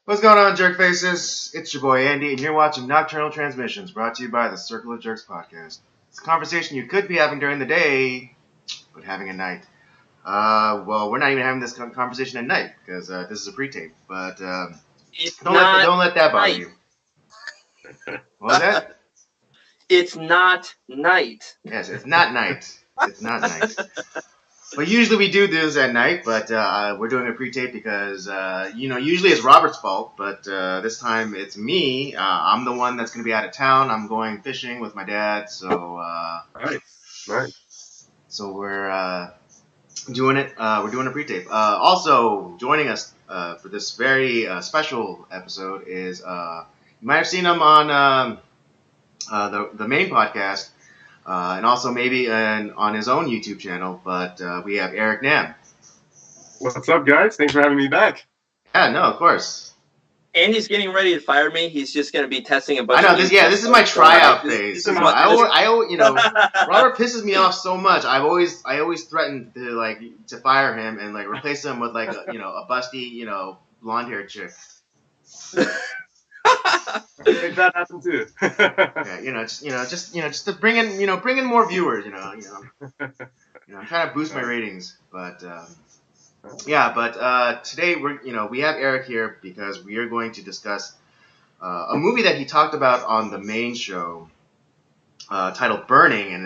What's going on, jerk faces? It's your boy Andy, and you're watching Nocturnal Transmissions, brought to you by the Circle of Jerks podcast. It's a conversation you could be having during the day, but having at night. Well, we're not even having this conversation at night because this is a pre-tape. But don't let that bother you. What was that? It's not night. Yes, it's not night. It's not night. But usually we do this at night, but we're doing a pre-tape because, usually it's Robert's fault, but this time it's me. I'm the one that's going to be out of town. I'm going fishing with my dad, so... Nice. So we're doing it. We're doing a pre-tape. Also, joining us for this very special episode is... you might have seen him on the main podcast, and also maybe on his own YouTube channel, but we have Eric Nam. What's up, guys? Thanks for having me back. Yeah, no, of course. Andy's getting ready to fire me. He's just going to be testing a bunch I know, of this is my tryout phase. Robert pisses me off so much. I always threaten to fire him and replace him with a busty, blonde-haired chick. Make that happen too. Yeah, just to bring in more viewers. I'm trying to boost my ratings, but today we have Eric here because we are going to discuss a movie that he talked about on the main show, titled Burning, and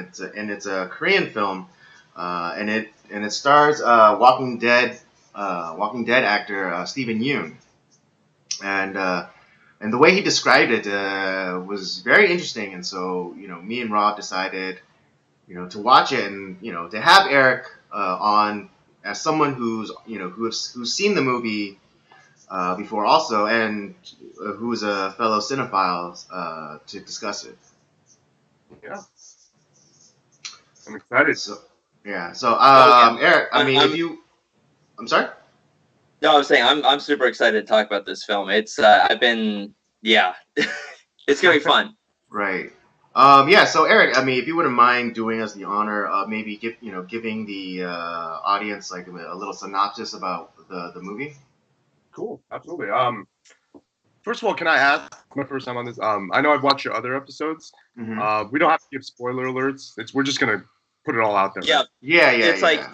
it's a Korean film, and it stars Walking Dead actor Steven Yeun, and the way he described it was very interesting, and so me and Rob decided to watch it, and to have Eric on as someone who's seen the movie before also, and who's a fellow cinephile to discuss it. Yeah, I'm excited. So Eric, I'm sorry. No, I was saying I'm super excited to talk about this film. It's it's gonna be fun. Right. So Eric, if you wouldn't mind doing us the honor of maybe giving the audience a little synopsis about the movie. Cool, absolutely. First of all, can I ask, my first time on this? I know I've watched your other episodes. Mm-hmm. We don't have to give spoiler alerts. We're just gonna put it all out there. Yeah. Right?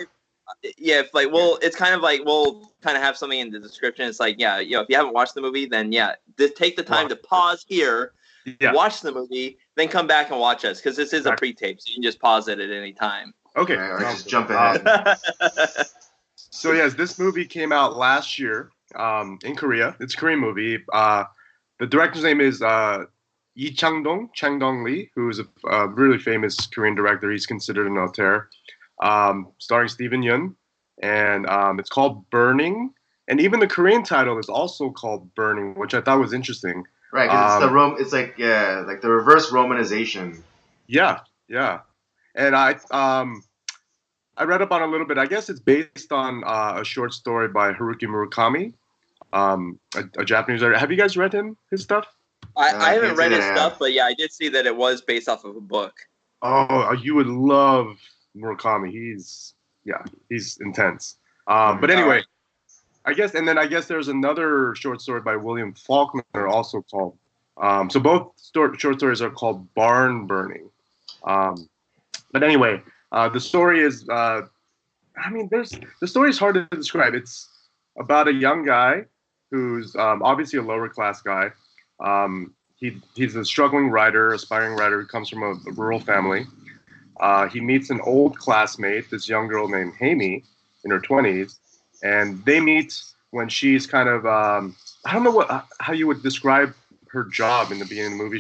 Yeah. It's kind of like we'll kind of have something in the description. It's if you haven't watched the movie, then just take the time to pause here, watch the movie, then come back and watch us, because this is a pre-tape, so you can just pause it at any time. Okay. Or just jump ahead. So yes, this movie came out last year in Korea. It's a Korean movie. The director's name is Lee Chang-dong Lee, who is a really famous Korean director. He's considered an auteur. Starring Steven Yeun, and it's called Burning, and even the Korean title is also called Burning, which I thought was interesting. Right, because it's the reverse Romanization. Yeah, and I read up on a little bit. I guess it's based on a short story by Haruki Murakami, a Japanese writer. Have you guys read his stuff? I haven't read his stuff, but I did see that it was based off of a book. Oh, you would love Murakami. He's intense. But anyway, I guess there's another short story by William Faulkner also called. So both short stories are called Barn Burning. But anyway, the story is. The story is hard to describe. It's about a young guy who's obviously a lower class guy. He's a struggling writer, aspiring writer who comes from a rural family. He meets an old classmate, this young girl named Hammy, in her 20s, and they meet when she's kind of, I don't know how you would describe her job in the beginning of the movie.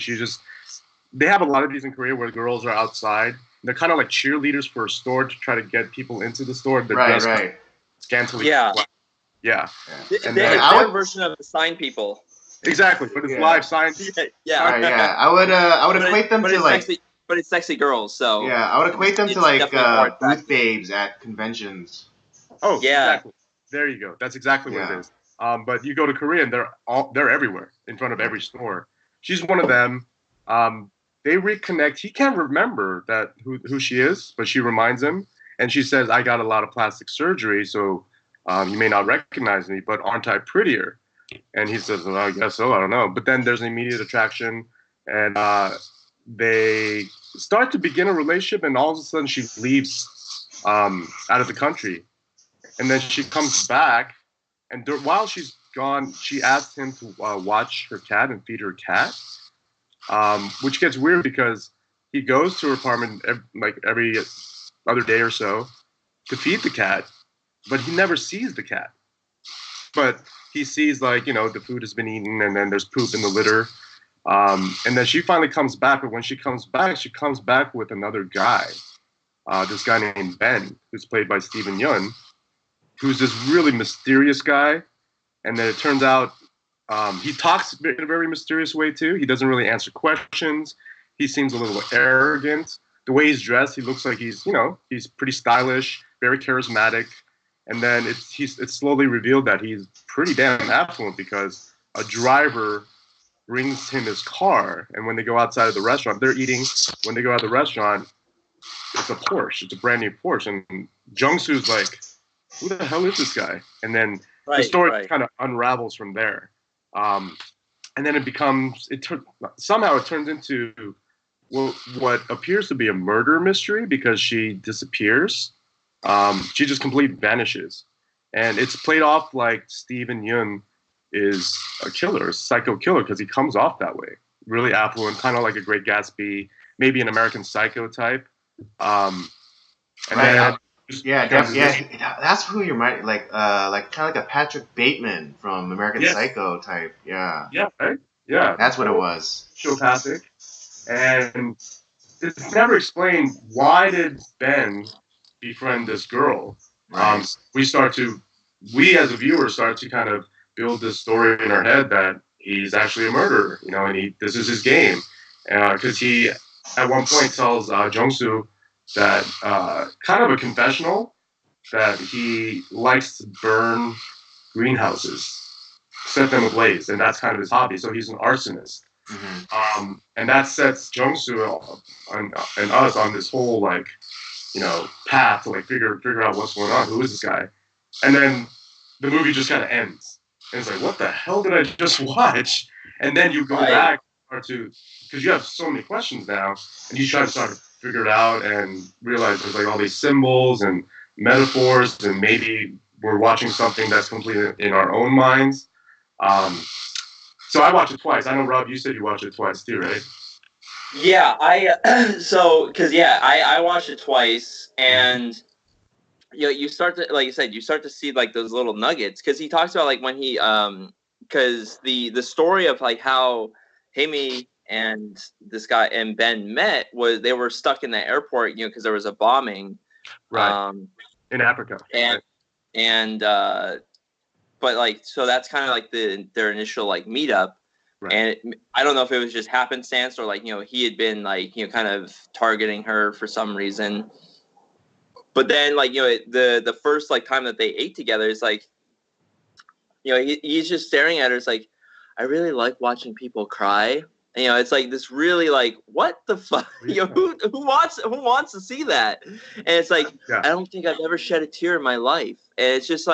They have a lot of these in Korea where girls are outside. They're kind of like cheerleaders for a store to try to get people into the store. They're right. Scantily. Yeah. And their version of the sign people. Exactly, but it's live sign. Yeah. Right, yeah. I would equate them to But it's sexy girls, so... Yeah, I would equate them to booth babes at conventions. Oh, yeah. Exactly. There you go. That's exactly what it is. But you go to Korea and they're everywhere, in front of every store. She's one of them. They reconnect. He can't remember who she is, but she reminds him. And she says, I got a lot of plastic surgery, so you may not recognize me, but aren't I prettier? And he says, well, I guess so, I don't know. But then there's an immediate attraction, and they start to begin a relationship, and all of a sudden she leaves out of the country. And then she comes back, and while she's gone, she asks him to watch her cat and feed her cat, which gets weird because he goes to her apartment every other day or so to feed the cat, but he never sees the cat. But he sees, the food has been eaten, and then there's poop in the litter. And then she finally comes back, but when she comes back with another guy, this guy named Ben, who's played by Steven Yeun, who's this really mysterious guy. And then it turns out he talks in a very mysterious way, too. He doesn't really answer questions. He seems a little arrogant. The way he's dressed, he looks like he's pretty stylish, very charismatic. And then it's slowly revealed that he's pretty damn affluent because a driver brings him his car. And when they go outside of the restaurant, they're eating. When they go out of the restaurant, it's a Porsche. It's a brand new Porsche. And Jung-soo's like, who the hell is this guy? And then the story kind of unravels from there. And then somehow it turns into what appears to be a murder mystery because she disappears. She just completely vanishes. And it's played off like Steven Yeun is a killer, a psycho killer, because he comes off that way. Really affluent, kind of like a Great Gatsby, maybe an American Psycho type. That's who you might like kind of like a Patrick Bateman from American Psycho type. Yeah. Yeah, right? Yeah. That's what it was. Sociopathic. And it's never explained why did Ben befriend this girl. Right. We as a viewer start to kind of build this story in our head that he's actually a murderer, and this is his game. Because he, at one point, tells Jung-soo that, kind of a confessional, that he likes to burn greenhouses, set them ablaze, and that's kind of his hobby. So he's an arsonist. Mm-hmm. And that sets Jung-soo and us on this whole, path to, figure out what's going on. Who is this guy? And then the movie just kind of ends. And it's like, what the hell did I just watch? And then you go back to, because you have so many questions now, and you try to start to figure it out and realize there's all these symbols and metaphors, and maybe we're watching something that's completely in our own minds. So I watched it twice. I know, Rob, you said you watched it twice too, right? Yeah, I watched it twice, and you start to, like you said, you start to see those little nuggets, because he talks about when he because the story of how Haimi and this guy and Ben met was they were stuck in the airport, because there was a bombing, right, in Africa, but so that's kind of their initial meetup. Right. And I don't know if it was just happenstance or he had been kind of targeting her for some reason. But then the first time that they ate together is he's just staring at her. It's I really like watching people cry. And, it's this really what the fuck? Who wants to see that? And it's I don't think I've ever shed a tear in my life. And it's just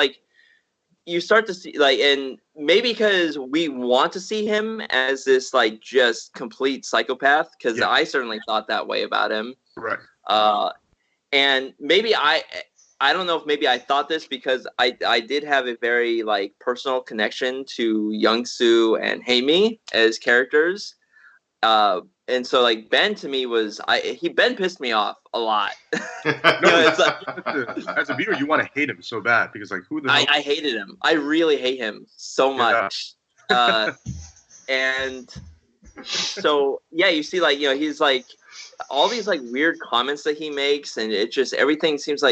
you start to see and maybe because we want to see him as this just complete psychopath, because I certainly thought that way about him. Right. And maybe I don't know if maybe I thought this because I did have a very personal connection to Young-soo and Haimi as characters. And so Ben to me was Ben pissed me off a lot. It's as a viewer, you want to hate him so bad because who the hell? I hated him. I really hate him so much. And so you see he's all these heard comments that he makes, and it just everything seems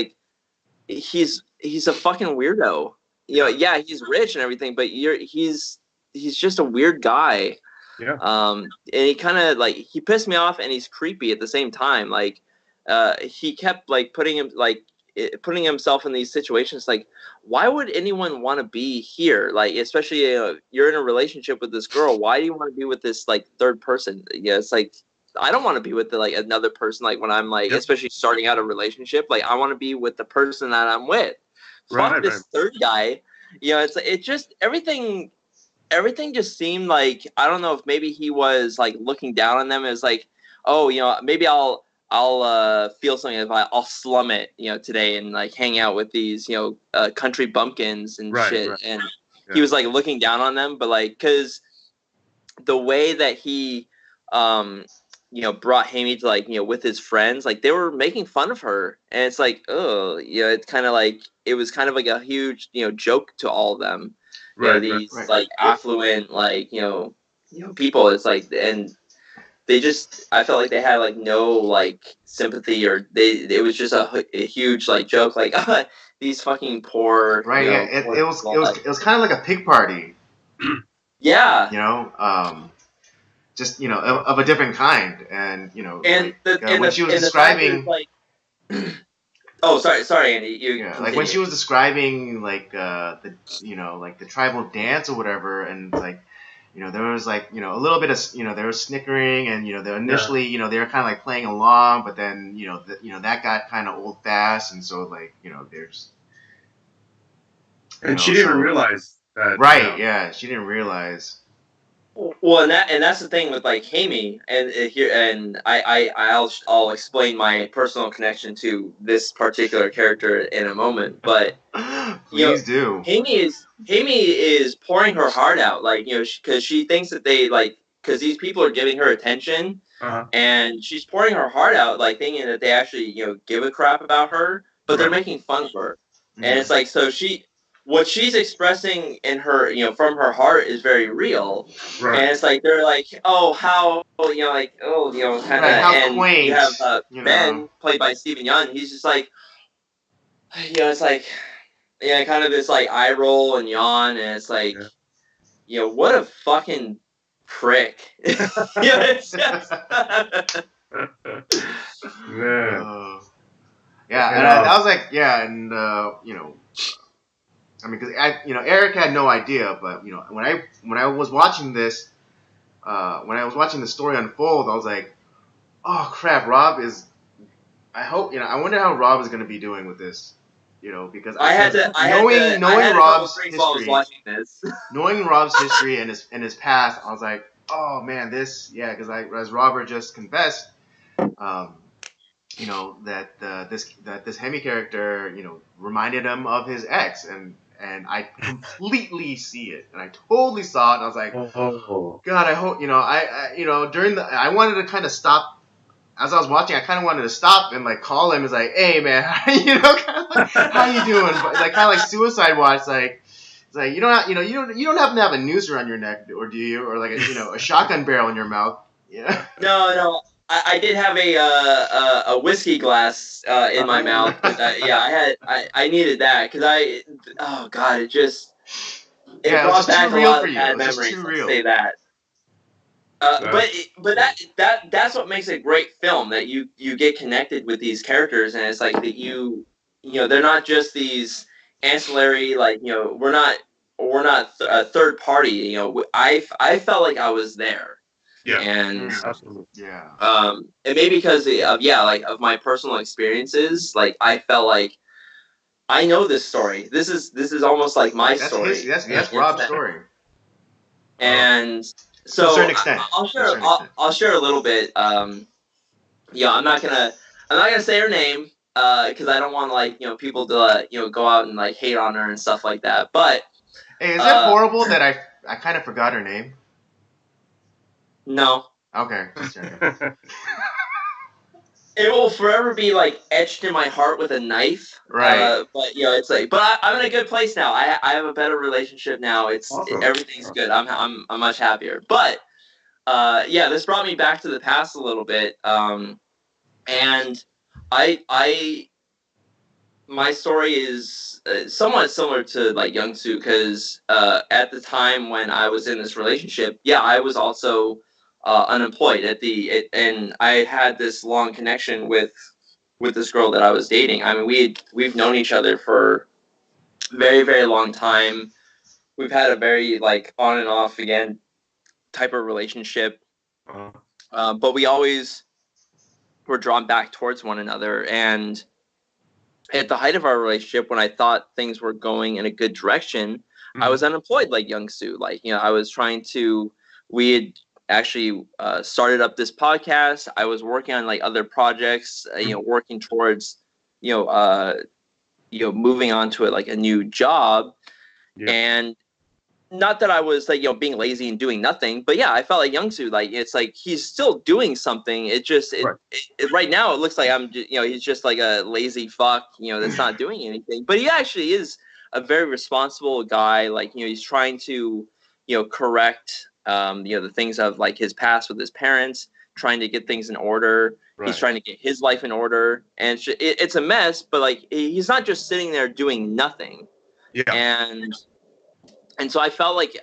he's a fucking weirdo. He's rich and everything, but he's just a weird guy. Yeah. And he kind of he pissed me off, and he's creepy at the same time. He kept putting himself in these situations. Why would anyone want to be here? Especially you're in a relationship with this girl. Why do you want to be with this third person? It's I don't want to be with another person. When I'm especially starting out a relationship, I want to be with the person that I'm with. Fuck this third guy. It just everything. everything just seemed like, I don't know if maybe he was like looking down on them. It was like, oh, maybe I'll feel something if I'll slum it, today and like hang out with these, country bumpkins and shit. Right. And he was like looking down on them, but like, cause the way that he, brought Hammy to like, with his friends, like they were making fun of her, and it's like, oh, it's kind of like, it was kind of like a huge, joke to all of them. These like affluent, like, people. It's like, and they just, I felt like they had like no like sympathy, or it was just a huge like joke, like these fucking poor. Right. It was kind of like a pig party. Yeah. Just of a different kind, and when she was describing like. Oh, sorry, Andy. Like when she was describing like the tribal dance or whatever, and like there was like a little bit of they were snickering, and they initially they were kind of like playing along, but then that got kind of old fast, and so like there's and she didn't realize that, right? Yeah, she didn't realize. Well, and that's the thing with like Hammy, and I'll explain my personal connection to this particular character in a moment, but please do. Hammy is pouring her heart out, like because she thinks that because these people are giving her attention, and she's pouring her heart out, like thinking that they actually give a crap about her, but they're making fun of her, and it's like, so what she's expressing in her, from her heart is very real. Right. And it's like, they're like, oh, how, kind of, and quaint, you have Ben, played by Steven Yeun, he's just like, it's like, kind of this like eye roll and yawn, and it's like, what a fucking prick. It's just... and I was like, and I mean, because Eric had no idea, but when I was watching this, when I was watching the story unfold, I was like, oh crap, Rob is. I hope I wonder how Rob is going to be doing with this, because knowing Rob's history, knowing Rob's history and his past, I was like, oh man, this because as Robert just confessed, this Hemi character, reminded him of his ex, and I completely see it, and I totally saw it, and I was like, God, I hope, I wanted to kind of stop, as I was watching, I kind of wanted to stop and like call him, and like, hey man, how you doing? But, like kind of like suicide watch, like, it's like, you don't happen to have a noose around your neck, or do you, or like a shotgun barrel in your mouth? Yeah. No. I did have a whiskey glass in my mouth. I needed that because oh god, it brought back a lot of bad memories. Let's say that. But that's what makes a great film, that you get connected with these characters, and it's like that they're not just these ancillary, like we're not a third party. I felt like I was there. Yeah, and absolutely. Yeah. And maybe because of my personal experiences, like I felt like I know this story. This is almost like my story. That's Rob's story. And so to a certain extent. I'll share a little bit. I'm not gonna say her name because I don't want people to go out and like hate on her and stuff like that. But hey, is it horrible that I kind of forgot her name? No. Okay. It will forever be like etched in my heart with a knife. Right. But it's like, but I'm in a good place now. I have a better relationship now. Everything's good. I'm much happier. But this brought me back to the past a little bit. And my story is somewhat similar to like Young-soo, because at the time when I was in this relationship, I was also unemployed and I had this long connection with this girl that I was dating. I mean, we've known each other for a very, very long time. We've had a very like on and off again type of relationship, but we always were drawn back towards one another. And at the height of our relationship, when I thought things were going in a good direction, I was unemployed like Young-soo. Like, I was trying to, we had actually started up this podcast. I was working on like other projects, working towards, moving on to like a new job. Yeah. And not that I was like, being lazy and doing nothing, but yeah, I felt like Young-soo, like, it's like he's still doing something. It just, right now it looks like he's just like a lazy fuck, that's not doing anything. But he actually is a very responsible guy. Like, he's trying to, correct, the things of like his past with his parents, trying to get things in order. Right. He's trying to get his life in order. And it's a mess, but like, he's not just sitting there doing nothing. Yeah. And so I felt like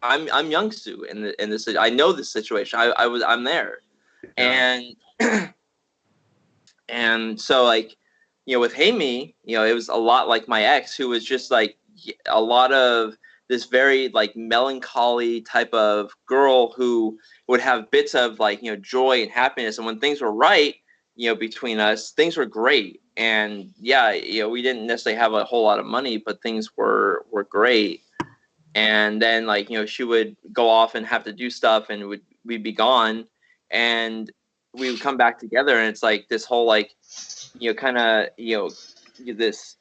I'm Young-soo in this. I know this situation. I'm there, and and so like, with Haimi, it was a lot like my ex, who was just like a lot of this very like melancholy type of girl who would have bits of like joy and happiness, and when things were right, between us, things were great. And yeah, we didn't necessarily have a whole lot of money, but things were great. And then like, she would go off and have to do stuff, and we'd be gone, and we would come back together. And it's like this whole like, kind of, this,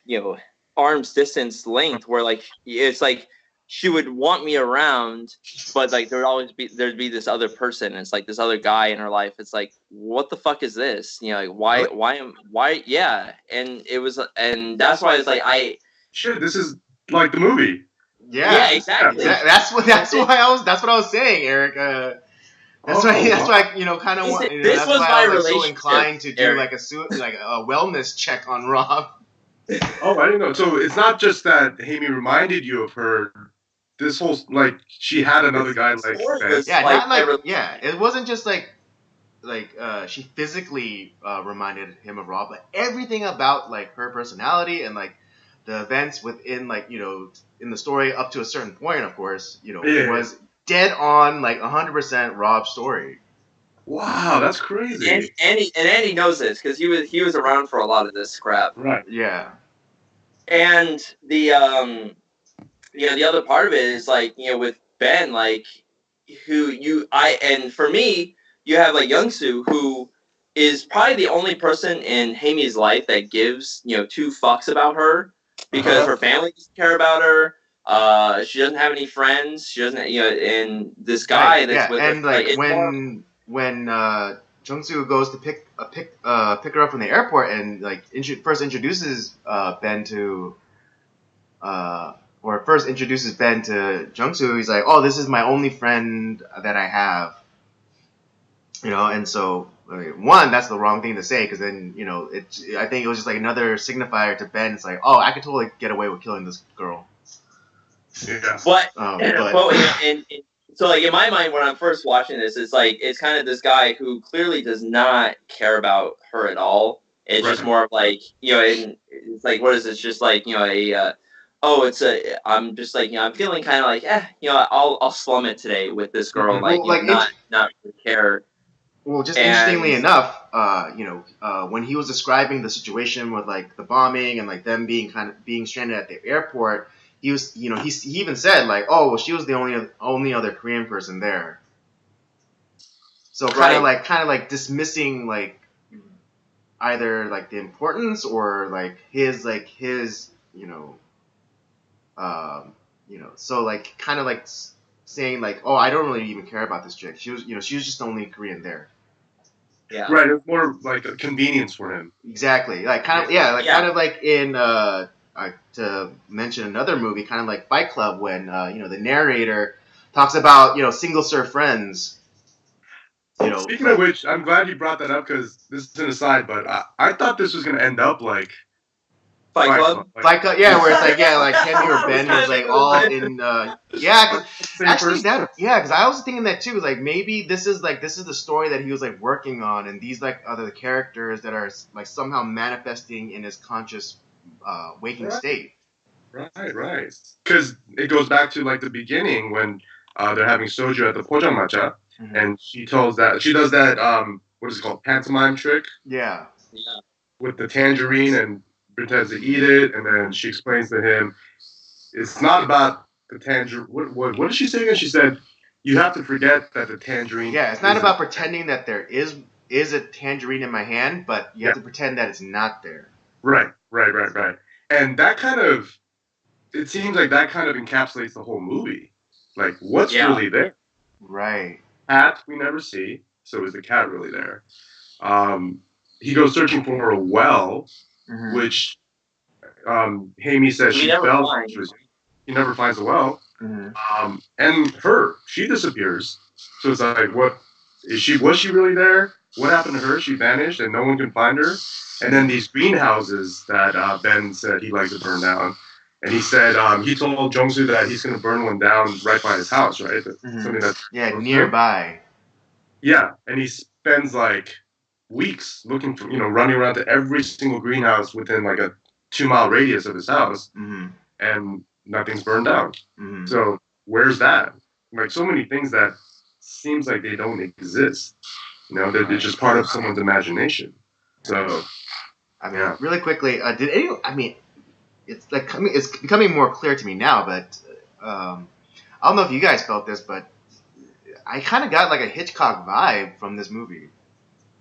arm's distance length where like, it's like, she would want me around, but like there'd be this other person. And it's like this other guy in her life. It's like, what the fuck is this? Like why? Yeah. And it was, and that's why it's like, this is like the movie. Yeah, exactly. That's what I was saying, Eric. That's why kind of want. That's why I was so inclined to do Eric. like a wellness check on Rob. Oh, I didn't know. So it's not just that Haimi reminded you of her. This whole, like, she had another guy like that. Yeah, not like, yeah. It wasn't just like she physically reminded him of Rob, but everything about like her personality and like the events within like in the story up to a certain point, of course, it was dead on like 100% Rob's story. Wow, that's crazy. And Andy knows this because he was around for a lot of this crap. Right. Yeah. And the the other part of it is like, with Ben, like, and for me, you have like Young-soo, who is probably the only person in Haimi's life that gives, two fucks about her, because her family doesn't care about her. She doesn't have any friends. She doesn't, and this guy that's with her. And like when Jung-soo goes to pick her up from the airport and like first introduces Ben to Jung-soo, he's like, oh, this is my only friend that I have, and so one, that's the wrong thing to say, because then I think it was just like another signifier to Ben. It's like, oh, I could totally get away with killing this girl. Yeah. But so like in my mind, when I'm first watching this, it's like it's kind of this guy who clearly does not care about her at all. It's just more of like, and it's like, what is this? Just like, I'm just like, I'm feeling kind of like, I'll slum it today with this girl, like, not really care. Well, just interestingly enough, when he was describing the situation with like the bombing and like them being stranded at the airport, he was, he even said like, oh, well, she was the only other Korean person there. So kind of like dismissing like either like the importance or like his so like kind of like saying like, oh, I don't really even care about this chick. She was just the only Korean there. Yeah. Right. It was more like a convenience for him. Exactly. Like kind of like in to mention another movie, kind of like Fight Club, when the narrator talks about single serve friends. Speaking of which, I'm glad you brought that up, because this is an aside, but I thought this was going to end up like Fight Club? Fight Club, yeah, where it's like, like Kenny or Ben was like all in, because I was thinking that too, was like maybe this is the story that he was like working on, and these like other characters that are like somehow manifesting in his conscious waking state. Right. Because it goes back to like the beginning when they're having soju at the Pojangmacha, and she does that what is it called, pantomime trick? Yeah. With the tangerine and pretends to eat it, and then she explains to him, it's not about the tangerine. What did she say again? She said you have to forget that the tangerine. Yeah, it's not about pretending that there is a tangerine in my hand, but you have to pretend that it's not there. Right. And that kind of, it seems like that kind of encapsulates the whole movie. Like, what's really there? Right. Cat we never see, so is the cat really there? He goes searching for a well, which Hamey says she fell. He never finds the well. And she disappears. So it's like, what is she? Was she really there? What happened to her? She vanished, and no one can find her. And then these greenhouses that Ben said he likes to burn down. And he said he told Jung-soo that he's going to burn one down right by his house, right? Something that's nearby. Yeah, and he spends like weeks looking for, running around to every single greenhouse within like a 2-mile radius of his house, and nothing's burned down. So where's that? Like so many things that seems like they don't exist. They're just part of someone's imagination. So, I mean, really quickly, it's like it's becoming more clear to me now, but I don't know if you guys felt this, but I kind of got like a Hitchcock vibe from this movie.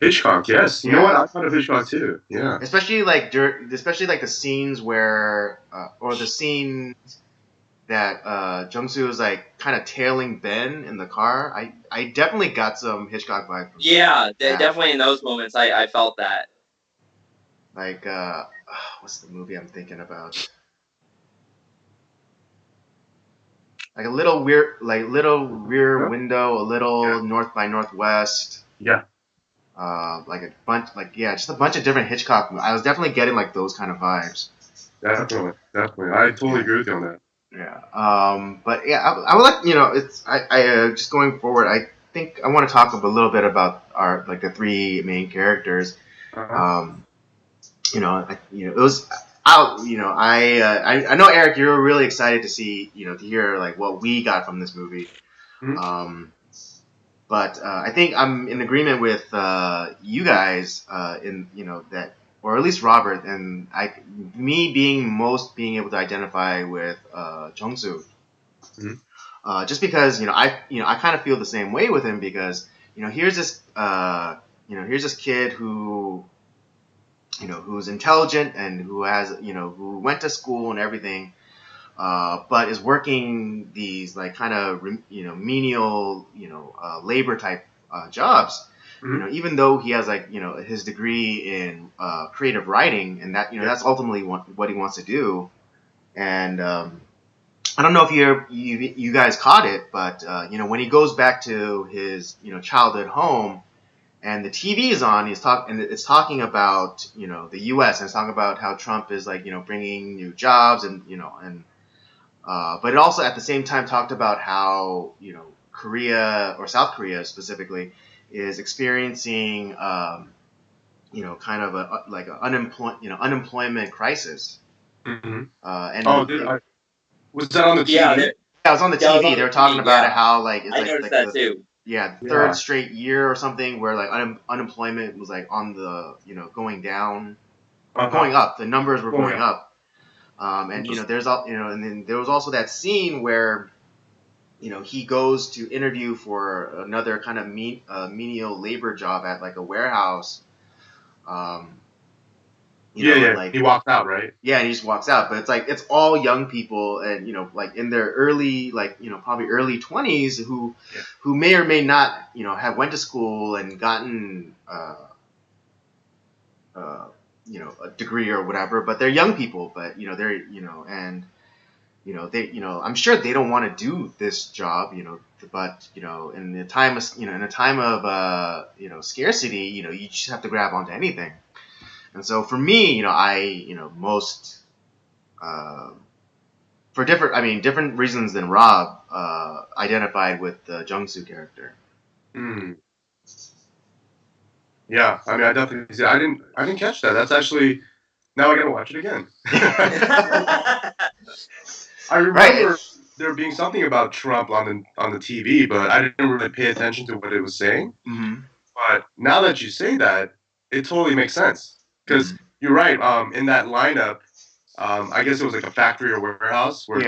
Hitchcock, yes. You know what? I thought of Hitchcock too. Yeah. Especially like the scenes where, or the scene that Jung-soo is like kind of tailing Ben in the car. I definitely got some Hitchcock vibe from definitely in those moments I felt that. Like, what's the movie I'm thinking about? Like a little rear window, a little North by Northwest. Yeah. Like a bunch, just a bunch of different Hitchcock movies. I was definitely getting like those kind of vibes. Definitely. I totally agree with you on that. Yeah. But yeah, I would like, it's I just going forward. I think I want to talk a little bit about the three main characters. It was out. I know Eric, you were really excited to see, to hear like what we got from this movie. But I think I'm in agreement with you guys in that, or at least Robert, and me being able to identify with Jung-soo. Just because I kind of feel the same way with him, because here's this kid who who's intelligent and who has who went to school and everything, but is working these like kind of menial labor type jobs. Even though he has like his degree in creative writing, and that that's ultimately what he wants to do. And I don't know if you guys caught it, but when he goes back to his childhood home, and the TV is on, it's talking about the U.S. and it's talking about how Trump is like bringing new jobs and but it also at the same time talked about how Korea, or South Korea specifically, is experiencing kind of an unemployment crisis. Was that on the TV? Yeah, it was on the TV. They were talking about how like it's I noticed that too. Yeah, third straight year or something where like unemployment was like on the going down, going up. The numbers were going up, and there's and then there was also that scene where he goes to interview for another kind of menial labor job at like a warehouse. Like, he walked out, right? Yeah, he just walks out, but it's like it's all young people, and like in their early, like probably early 20s, who may or may not have went to school and gotten a degree or whatever, but they're young people, but they're and they I'm sure they don't want to do this job, but in a time of scarcity, you just have to grab onto anything. And so for me, most for different reasons than Rob, identified with the Jung-soo character. Yeah, I mean, I definitely see. I didn't catch that. That's actually, now I gotta watch it again. I remember there being something about Trump on the TV, but I didn't really pay attention to what it was saying. But now that you say that, it totally makes sense. Because you're right. In that lineup, I guess it was like a factory or warehouse where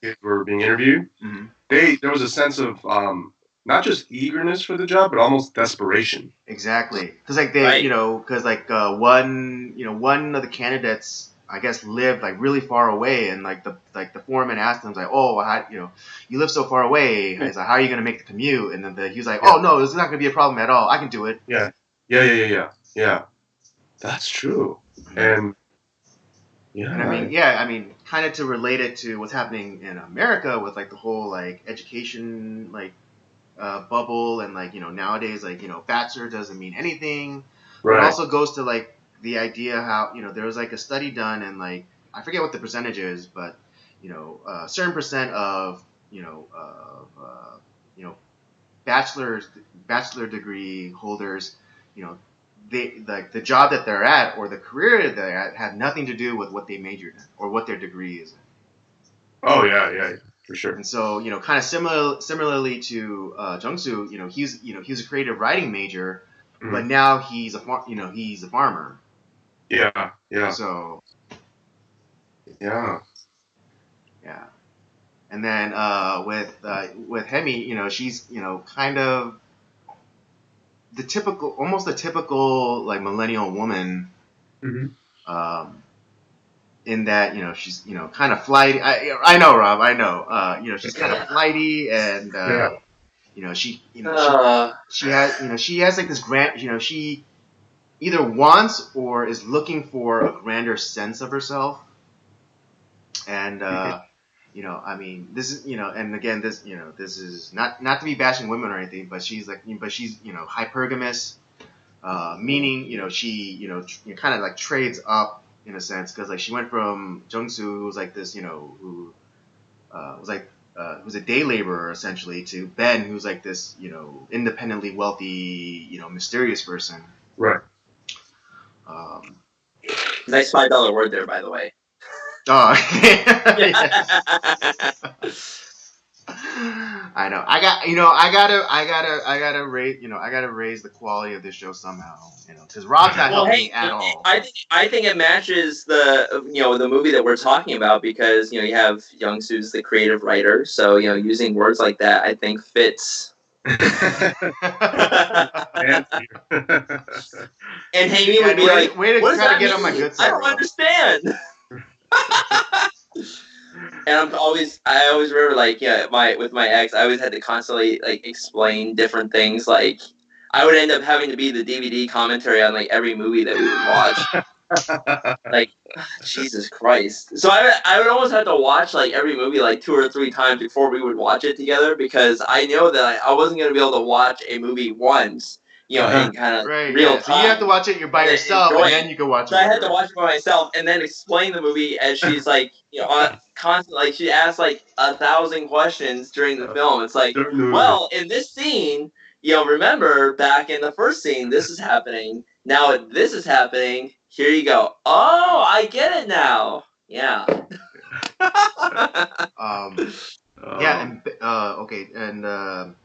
kids were being interviewed. Mm-hmm. There was a sense of not just eagerness for the job, but almost desperation. Exactly, because like they, one of the candidates, I guess, lived like really far away, and like the foreman asked him like, oh, you live so far away. He's like, how are you gonna make the commute? And then he was like, oh no, it's not gonna be a problem at all. I can do it. Yeah. That's true. And I mean, kind of to relate it to what's happening in America with like the whole like education bubble, and like nowadays like bachelor doesn't mean anything. Right. It also goes to like the idea how there was like a study done, and like I forget what the percentage is, but a certain percent of bachelor degree holders, they like the job that they're at or the career that they're at had nothing to do with what they majored in or what their degree is in. Oh yeah, for sure. And so kind of similarly to Jung-soo, he's a creative writing major, but now he's a farmer. Yeah. So. Yeah. And then with Hemi, she's kind of almost the typical like millennial woman, in that she's kind of flighty. I know, Rob. I know. She's kind of flighty, and she has like this grand. She either wants or is looking for a grander sense of herself, and I mean, this is, and again, this is not to be bashing women or anything, but she's hypergamous, meaning, she, kind of like trades up in a sense, because like she went from Jung-soo, who was like this, who was a day laborer essentially, to Ben, who's like this, independently wealthy, mysterious person. Right. Nice $5 word there, by the way. Oh, I know. I gotta raise the quality of this show somehow. Because Rob's not helping me at all. I think it matches the the movie that we're talking about, because you have Young-soo's the creative writer, so using words like that I think fits. And Hamey would be like, way to try to get on my good side. I don't understand. And I always remember with my ex, I always had to constantly explain different things. Like I would end up having to be the DVD commentary on every movie that we would watch. Jesus Christ! So I would almost have to watch every movie 2 or 3 times before we would watch it together, because I know that I wasn't going to be able to watch a movie once. In kind of real time. So you have to watch it by yourself, and then you can watch it. So I had to watch it by myself, and then explain the movie as she's constantly. She asks 1,000 questions during the film. It's well, in this scene, remember back in the first scene, this is happening. Now this is happening. Here you go. Oh, I get it now. Yeah. Yeah, and okay, and.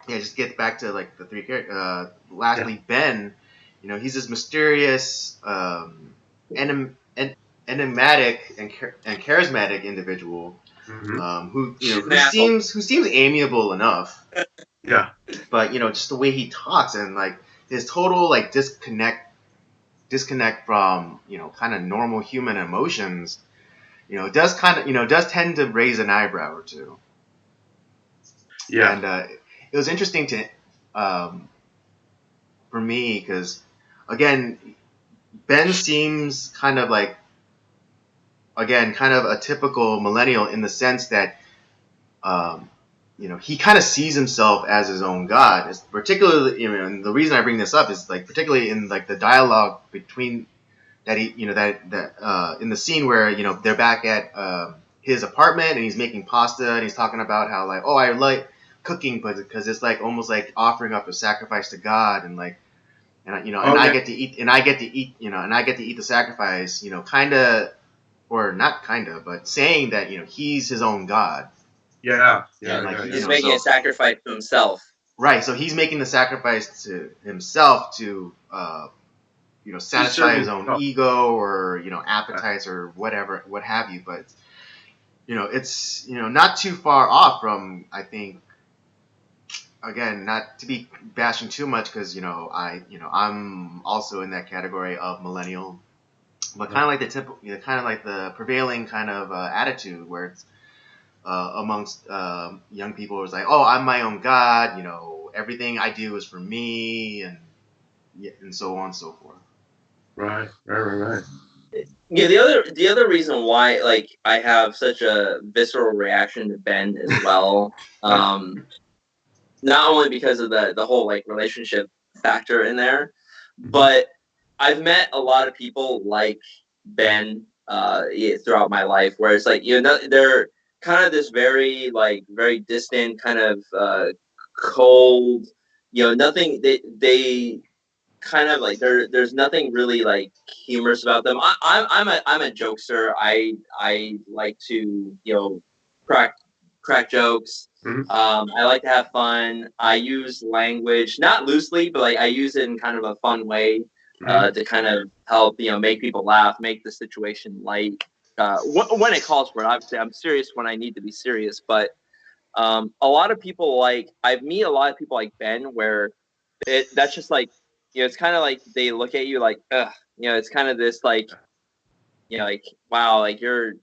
Yeah, just get back to the 3 characters. Lastly, Ben, he's this mysterious, enigmatic and charismatic individual, who seems amiable enough. Yeah. But just the way he talks, and his total disconnect from kind of normal human emotions, does tend to raise an eyebrow or two. Yeah. And it was interesting for me, because again, Ben seems kind of a typical millennial in the sense that he kind of sees himself as his own god. It's particularly, and the reason I bring this up is particularly in the dialogue between that he that in the scene where they're back at his apartment, and he's making pasta, and he's talking about how I like cooking, but because it's almost like offering up a sacrifice to God, and I get to eat, and I get to eat the sacrifice, kind of, or not kind of, but saying that he's his own God. Yeah. He's making a sacrifice to himself. Right. So he's making the sacrifice to himself to satisfy his own ego or appetites or whatever, what have you. But it's not too far off from, I think, again, not to be bashing too much because I'm also in that category of millennial, but kind of like the typical, kind of like the prevailing kind of attitude where it's amongst young people, it's like, oh, I'm my own god, everything I do is for me, and so on and so forth. Right. Yeah, the other reason why like I have such a visceral reaction to Ben as well, not only because of the whole like relationship factor in there, but I've met a lot of people like Ben throughout my life, where it's like they're kind of this very distant kind of cold, nothing they kind of like there's nothing really like humorous about them. I'm a jokester. I like to crack jokes. I like to have fun. I use language not loosely, but like I use it in kind of a fun way to kind of help make people laugh, make the situation light when it calls for it. Obviously, I'm serious when I need to be serious, but a lot of people I meet a lot of people like Ben where that's just like. It's kind of like they look at you like, ugh. It's kind of this like, like, wow, like you're,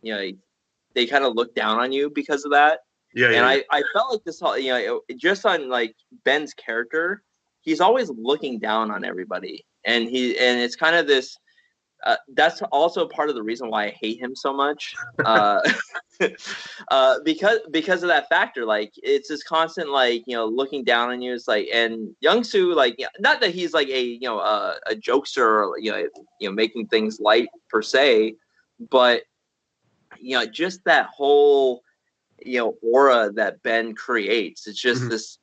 they kind of look down on you because of that. Yeah. And I felt like this whole, just on like Ben's character, he's always looking down on everybody, and it's kind of this. That's also part of the reason why I hate him so much, because of that factor. Like it's this constant looking down on you. It's like, and Young-soo, not that he's like a jokester or making things light per se, but just that whole aura that Ben creates. It's just this.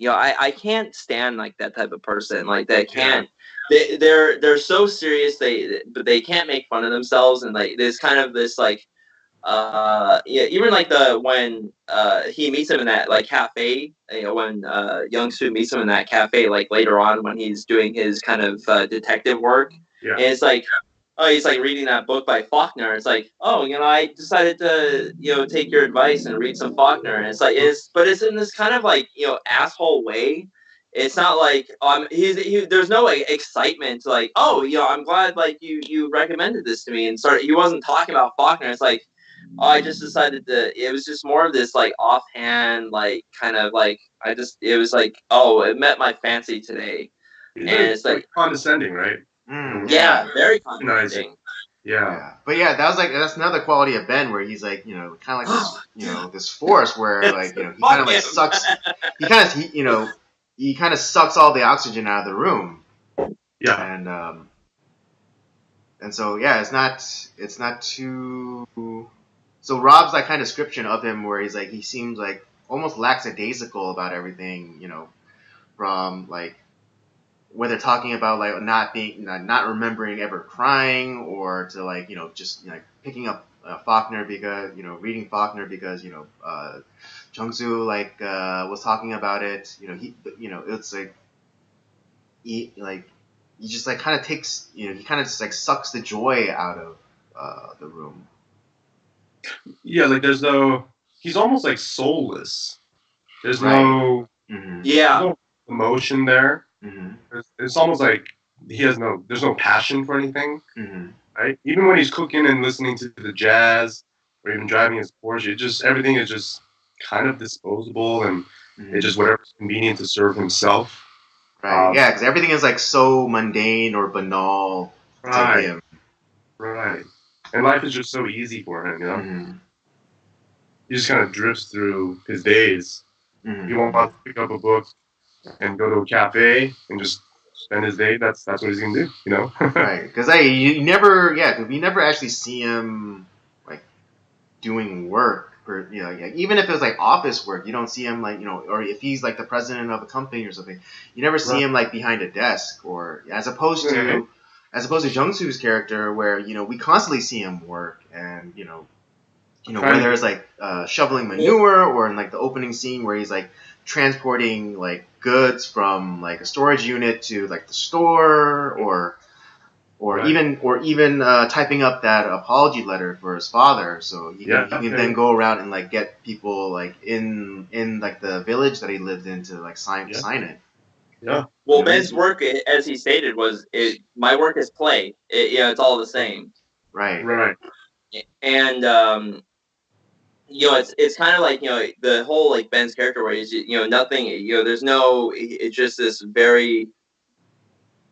I can't stand like that type of person. Like that can't. They're so serious but they can't make fun of themselves, and like there's kind of this even like when he meets him in that like cafe, when Young-soo meets him in that cafe like later on when he's doing his kind of detective work, and it's like he's like reading that book by Faulkner. It's like, I decided to take your advice and read some Faulkner, and it's like but it's in this kind of like asshole way. It's not like there's no like excitement like, I'm glad like you recommended this to me, and he wasn't talking about Faulkner. It's like, I just decided it was just more of this like offhand like kind of like it was like, it met my fancy today. And it's like condescending, right? Yeah, very condescending. Yeah. But that's another quality of Ben where he's like, kind of like this, this force where like, he kind of like sucks, he kind of sucks all the oxygen out of the room. Yeah. And so, it's not too, so Rob's like kind of description of him where he's like, he seems like almost lackadaisical about everything, from like, whether talking about like not remembering ever crying, or to like just like picking up Faulkner because reading Faulkner because Jung-soo was talking about it. It's like he just like kind of takes he kind of just like sucks the joy out of the room. Yeah, like he's almost like soulless. There's right. no there's no emotion there. Mm-hmm. It's almost like there's no passion for anything, right? Even when he's cooking and listening to the jazz, or even driving his Porsche, everything is just kind of disposable, and it's just whatever's convenient to serve himself. Right. Because everything is like so mundane or banal to him. Right. And life is just so easy for him, He just kind of drifts through his days. He won't want to pick up a book and go to a cafe and just spend his day. That's what he's gonna do, Right, because we never actually see him like doing work, or even if it was like office work, you don't see him like or if he's like the president of a company or something, you never see him like behind a desk, or as opposed to Jung-soo's character where we constantly see him work, and whether it's like shoveling manure, or in like the opening scene where he's like transporting like goods from like a storage unit to like the store, or or even typing up that apology letter for his father, so he can then go around and like get people like in like the village that he lived in to like sign it. Yeah. Well, Ben's work, as he stated, was my work is play. It's all the same. Right. And it's kind of like the whole like Ben's character where he's nothing. There's no. It's just this very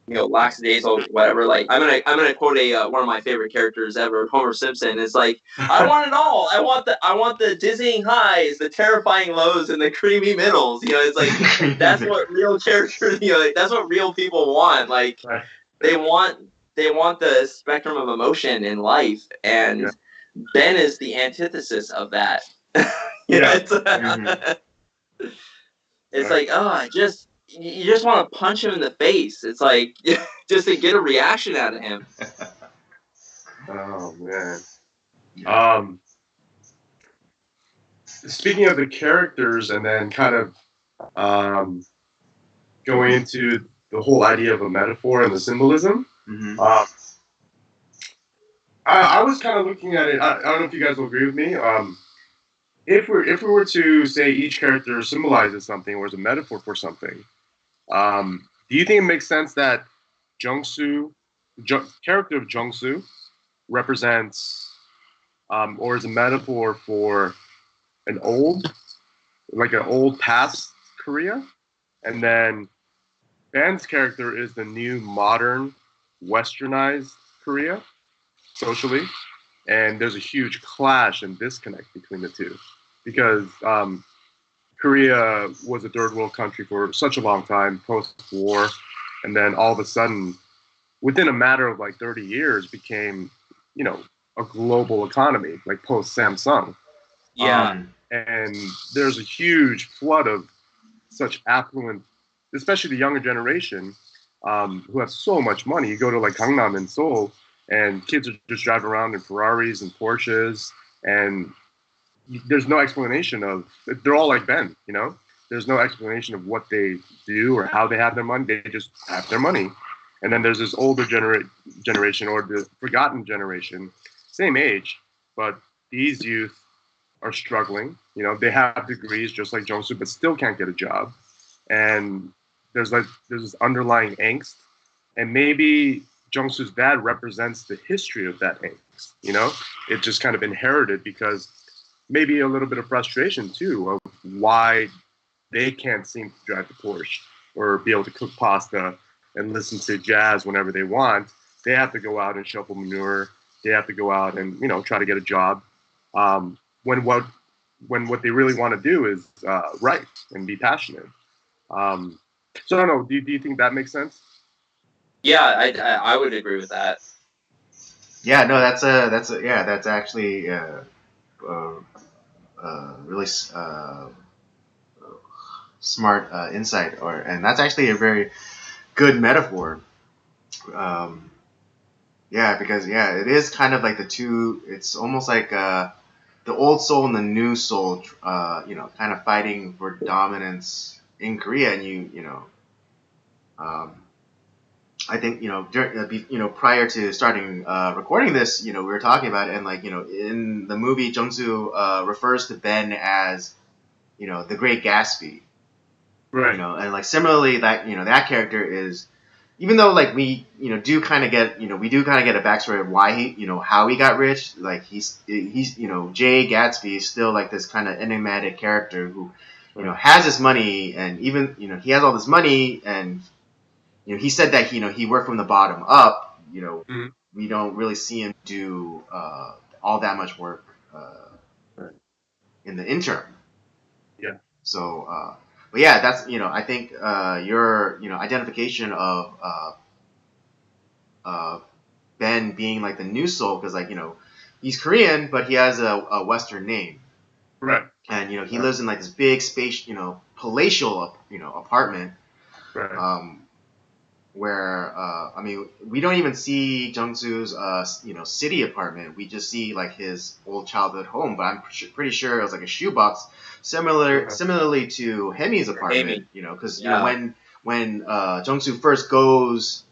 lackadaisical, whatever. Like I'm gonna quote one of my favorite characters ever, Homer Simpson. It's like, I want it all. I want the dizzying highs, the terrifying lows, and the creamy middles. It's like that's what real characters. That's what real people want. Like they want the spectrum of emotion in life, and Ben is the antithesis of that. It's like, you just want to punch him in the face. It's like just to get a reaction out of him. Oh man. Speaking of the characters, and then kind of going into the whole idea of a metaphor and the symbolism. Mm-hmm. I was kind of looking at it. I don't know if you guys will agree with me. If we were to say each character symbolizes something or is a metaphor for something, do you think it makes sense that character of Jung-soo represents or is a metaphor for an old past Korea, and then Ban's character is the new modern westernized Korea socially, and there's a huge clash and disconnect between the two because Korea was a third world country for such a long time post-war, and then all of a sudden, within a matter of like 30 years, became a global economy like post Samsung. And there's a huge flood of such affluent, especially the younger generation, who have so much money. You go to like Gangnam in Seoul, and kids are just driving around in Ferraris and Porsches, and there's no explanation of. They're all like Ben, There's no explanation of what they do or how they have their money. They just have their money. And then there's this older generation or the forgotten generation, same age, but these youth are struggling. They have degrees just like Jung-soo, but still can't get a job. And there's this underlying angst, and maybe Jung-soo's dad represents the history of that angst. It just kind of inherited because maybe a little bit of frustration too of why they can't seem to drive the Porsche or be able to cook pasta and listen to jazz whenever they want. They have to go out and shovel manure. They have to go out and try to get a job. When what they really want to do is write and be passionate. So I don't know. Do you think that makes sense? Yeah, I would agree with that. Yeah, no, that's actually really smart insight, and that's actually a very good metaphor. Because it is kind of like the two. It's almost like the old soul and the new soul, kind of fighting for dominance in Korea, and I think prior to starting recording this, we were talking about it, and in the movie, Jung-soo refers to Ben as the Great Gatsby, right? And similarly that that character is, even though we do kind of get a backstory of why he how he got rich, he's Jay Gatsby is still this kind of enigmatic character who has his money, and even he has all this money, and he said that he worked from the bottom up. Mm-hmm. We don't really see him do all that much work in the interim. Yeah. So, but yeah, that's I think your identification of Ben being the new soul, because he's Korean, but he has a Western name. Right. And he lives in this big space, palatial apartment. Right. Where we don't even see Jung-soo's city apartment. We just see his old childhood home, but I'm pretty sure it was a shoebox, similarly to Hemi's apartment. Because when Jung-soo first goes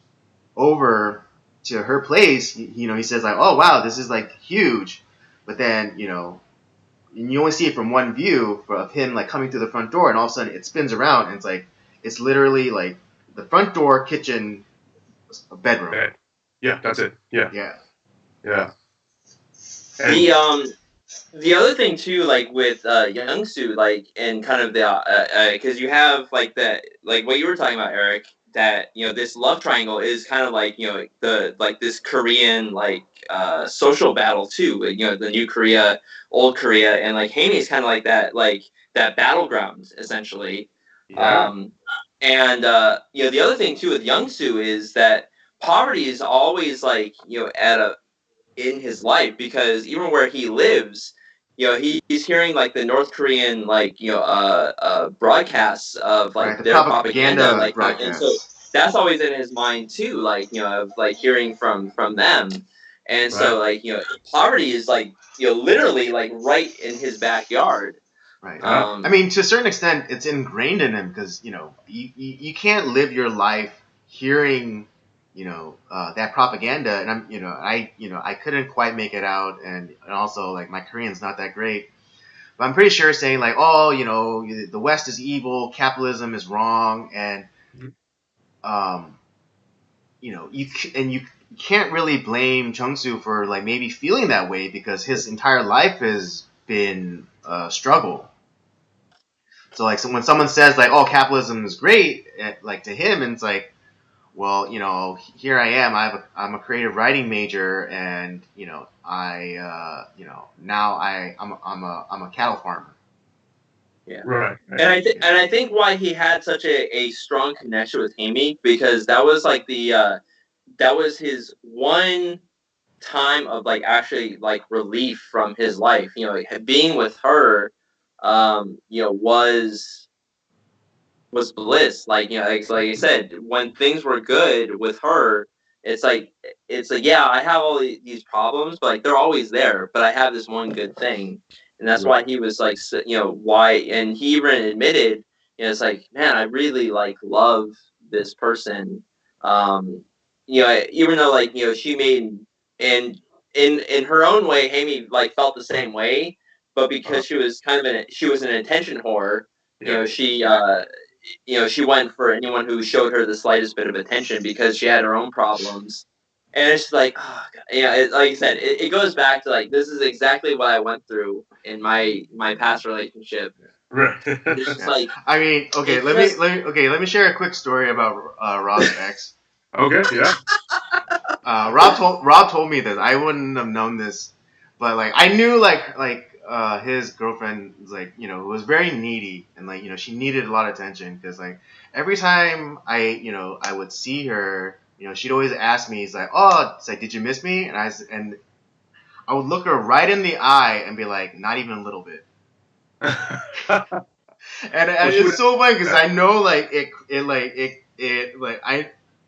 over to her place, he says like, oh wow, this is like huge, but then and you only see it from one view of him like coming through the front door, and all of a sudden it spins around, and it's literally like the front door, kitchen, bedroom. Bed. Yeah, that's it. Yeah. Yeah. The other thing too, like with Young-soo, like, and kind of the because you have like that, like what you were talking about, Eric, that this love triangle is kind of like this Korean like social battle too, the new Korea, old Korea, and like Haimi is kind of like that battleground essentially. Yeah. And the other thing too with Young-soo is that poverty is always like in his life, because even where he lives, he's hearing like the North Korean broadcasts of like their propaganda like and so that's always in his mind too, like of like hearing from them, and so like poverty is like literally like right in his backyard. Right. I mean, to a certain extent, it's ingrained in him because you can't live your life hearing that propaganda, and I couldn't quite make it out, and also like my Korean's not that great, but I'm pretty sure saying like, oh, the West is evil, capitalism is wrong, and you can't really blame Chung-soo for like maybe feeling that way because his entire life has been a struggle. So like, when someone says like, oh, capitalism is great, like to him, and it's like, well, here I am. I'm a creative writing major, and now I'm a cattle farmer. Yeah. Right. And I think why he had such a strong connection with Haimi, because that was like that was his one time of like actually like relief from his life. Like, being with her, was bliss. Like like I said, when things were good with her, it's like yeah, I have all these problems, but like they're always there. But I have this one good thing, and that's why he was like why. And he even admitted, it's like, man, I really like love this person. Even though like she made, and in her own way, Haimi like felt the same way, but because she was kind of she was an attention whore. She went for anyone who showed her the slightest bit of attention because she had her own problems. And it's like, oh, God. Like you said, it goes back to like, this is exactly what I went through in my past relationship. Right. It's just like, I mean, okay, let me share a quick story about Rob's ex. Okay, yeah. Rob told me this. I wouldn't have known this, but like I knew his girlfriend was like was very needy, and like she needed a lot of attention because like every time I would see her, she'd always ask me, it's like, oh, it's like, did you miss me? And I would look her right in the eye and be like, not even a little bit. And it's so funny because I know like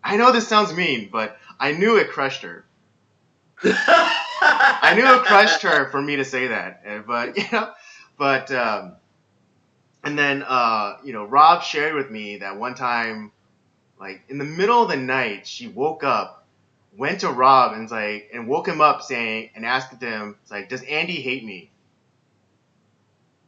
I know this sounds mean, but I knew it crushed her. I knew it crushed her for me to say that, but and then Rob shared with me that one time, like in the middle of the night, she woke up, went to Rob and woke him up saying, and asked him, it's like, does Andy hate me?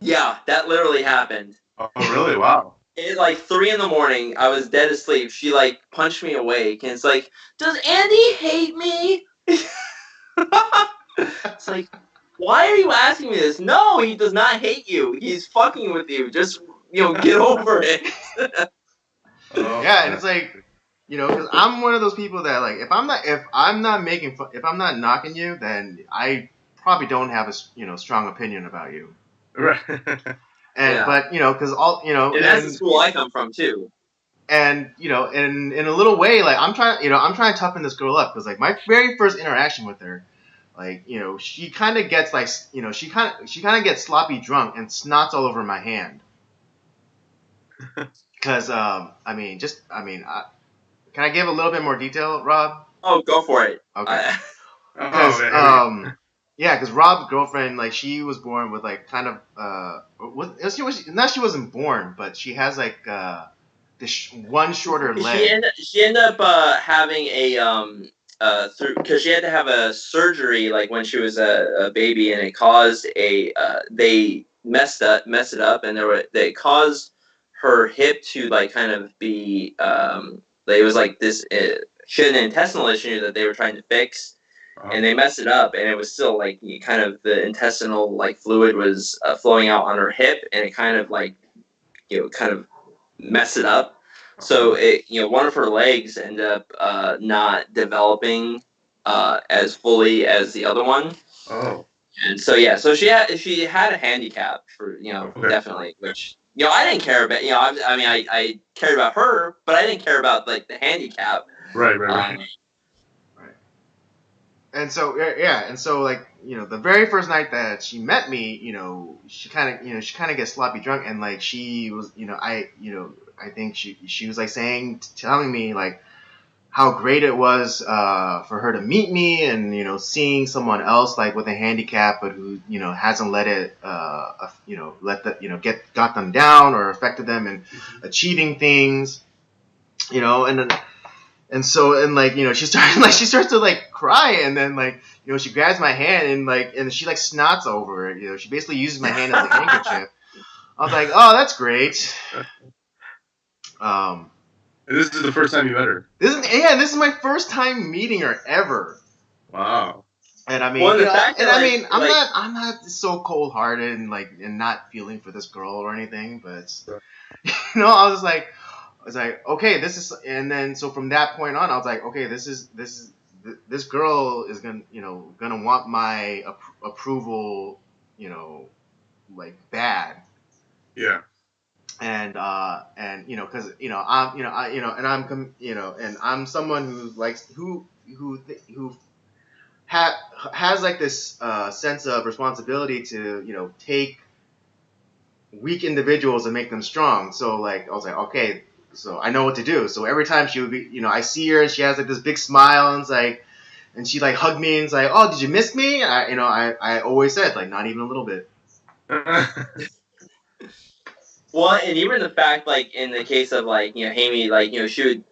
Yeah, that literally happened. Oh, really? Wow. It's like 3 a.m. I was dead asleep. She like punched me awake, and it's like, does Andy hate me? It's like, why are you asking me this? No, he does not hate you. He's fucking with you. Just get over it. Yeah, and it's like, because I'm one of those people that like, if I'm not making fun, if I'm not knocking you, then I probably don't have a strong opinion about you. Right. And but because all and that's the school I come from too. And in a little way, like I'm trying to toughen this girl up because like my very first interaction with her, like she kind of gets like she kind of gets sloppy drunk and snots all over my hand. Because can I give a little bit more detail, Rob? Oh, go for it. Okay. Because Rob's girlfriend, like, she was born with like kind of she wasn't born, but she has like this one shorter leg. She ended up having through because she had to have a surgery like when she was a baby, and it caused they messed it up, and they caused her hip to like kind of be it was like this she had an intestinal issue that they were trying to fix, and they messed it up, and it was still like kind of the intestinal like fluid was flowing out on her hip, and it kind of like kind of messed it up. So one of her legs ended up not developing as fully as the other one. Oh. And so so she had a handicap for definitely, which I didn't care about. I cared about her, but I didn't care about like the handicap. Right. Right. And so like the very first night that she met me, she kind of gets sloppy drunk, and like she was I think she was like telling me like how great it was for her to meet me, and seeing someone else like with a handicap but who hasn't let it got them down or affected them in achieving things, and so she starts to like cry, and then like she grabs my hand and she like snots over it. She basically uses my hand as a handkerchief. I was like, oh, that's great. This is the first time you met her. This is my first time meeting her ever. Wow. And I mean, I'm not so cold hearted and not feeling for this girl or anything, but I was like, okay, this is, and then so from that point on, I was like, okay, this girl is gonna want my approval, like bad. Yeah. And because I'm someone who likes who has like this sense of responsibility to take weak individuals and make them strong. So like I was like, okay, so I know what to do. So every time she would be, I see her and she has like this big smile, and it's like, and she like hugged me and it's like, oh, did you miss me? I always said like, not even a little bit. Well, and even the fact, like, in the case of, like, Hammy, like, she would,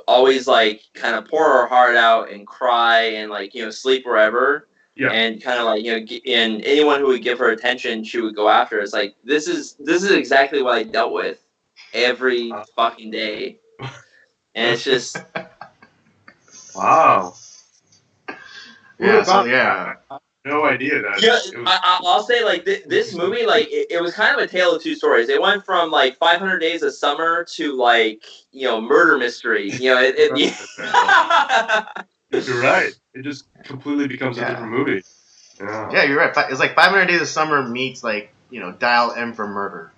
always, like, kind of pour her heart out and cry and, like, sleep wherever. Yeah. And kind of, like, and anyone who would give her attention, she would go after. It's like, this is exactly what I dealt with every fucking day. And it's just... Wow. Yeah, so, yeah. No idea that. Yeah, I'll say like this movie, like it was kind of a tale of two stories. It went from like 500 Days of Summer to like murder mystery. You're right. It just completely becomes a different movie. Yeah, you're right. It's like 500 Days of Summer meets like Dial M for Murder.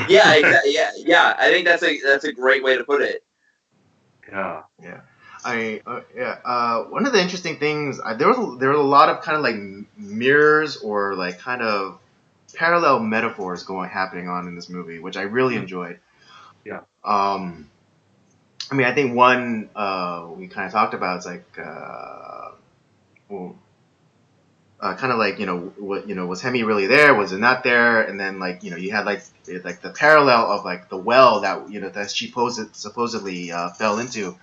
Yeah, exactly. Yeah. I think that's a great way to put it. Yeah. Yeah. One of the interesting things, there were a lot of kind of like mirrors or like kind of parallel metaphors happening on in this movie, which I really enjoyed. Yeah. I mean, I think one we kind of talked about is like, kind of like was Hemi really there? Was it not there? And then like you had like the parallel of like the well that that she supposedly fell into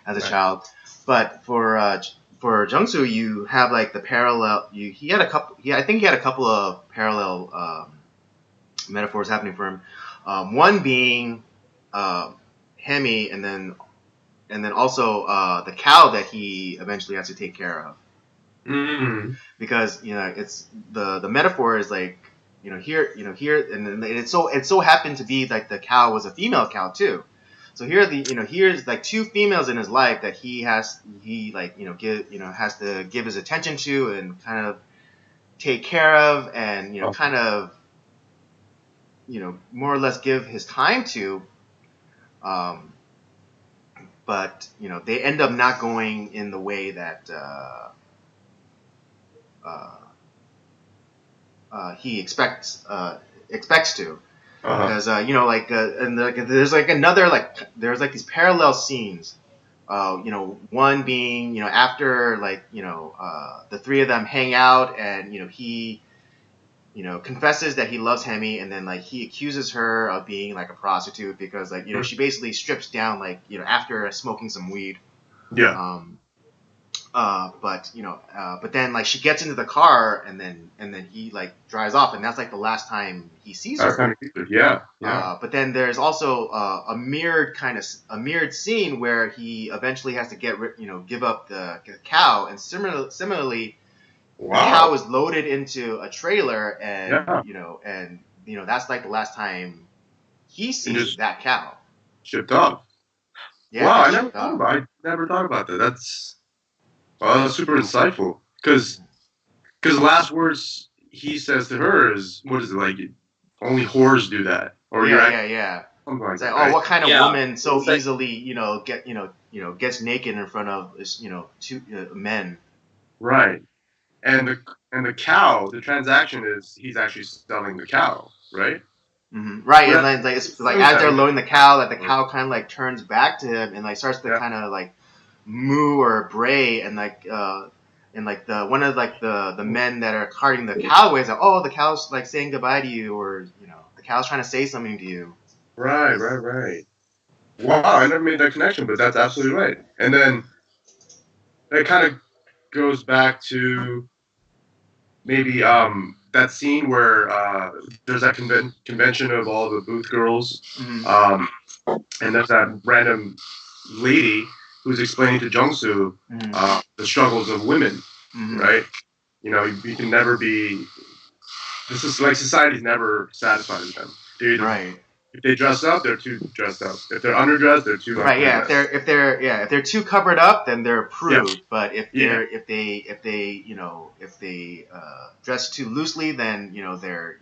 as a child. But for Jung-soo, you have like the parallel. He had a couple. I think he had a couple of parallel metaphors happening for him. One being Hemi, and then also the cow that he eventually has to take care of. Mm-hmm. Because it's the metaphor is like here, and it so happened to be like the cow was a female cow too. So here here's like two females in his life that he has to give his attention to and kind of take care of, and kind of more or less give his time to, but they end up not going in the way that he expects to. Because and there's like there's like these parallel scenes, one being after the three of them hang out, and he confesses that he loves Hemi, and then like he accuses her of being like a prostitute because like she basically strips down like after smoking some weed. Yeah. But then like she gets into the car and then he like drives off, and that's like the last time he sees her. Yeah. But then there's also a mirrored scene where he eventually has to give up the cow, and similarly, the cow is loaded into a trailer, and that's like the last time he sees that cow. Shipped off. Yeah, wow, I never thought about that. That's super insightful. Because the last words he says to her is, what is it, like, only whores do that? Or yeah. Something like that, right? What kind of woman so easily, gets naked in front of, two men? Right. And the cow, the transaction is he's actually selling the cow, right? Mm-hmm. Right, and then it's like as they're loading the cow, like the cow kind of like turns back to him and like starts to kind of like moo or bray, and like one of like the men that are carting the cow away is like, oh, the cow's like saying goodbye to you, or the cow's trying to say something to you. Right. Wow, I never made that connection, but that's absolutely right. And then it kind of goes back to maybe that scene where there's that convention of all the booth girls, and there's that random lady who's explaining to Jung-soo the struggles of women, right? You can never be. This is like society's never satisfied with them. Right. If they dress up, they're too dressed up. If they're underdressed, they're too right. underdressed. Yeah. If they're too covered up, then they're prude. Yeah. But if they dress too loosely, then they're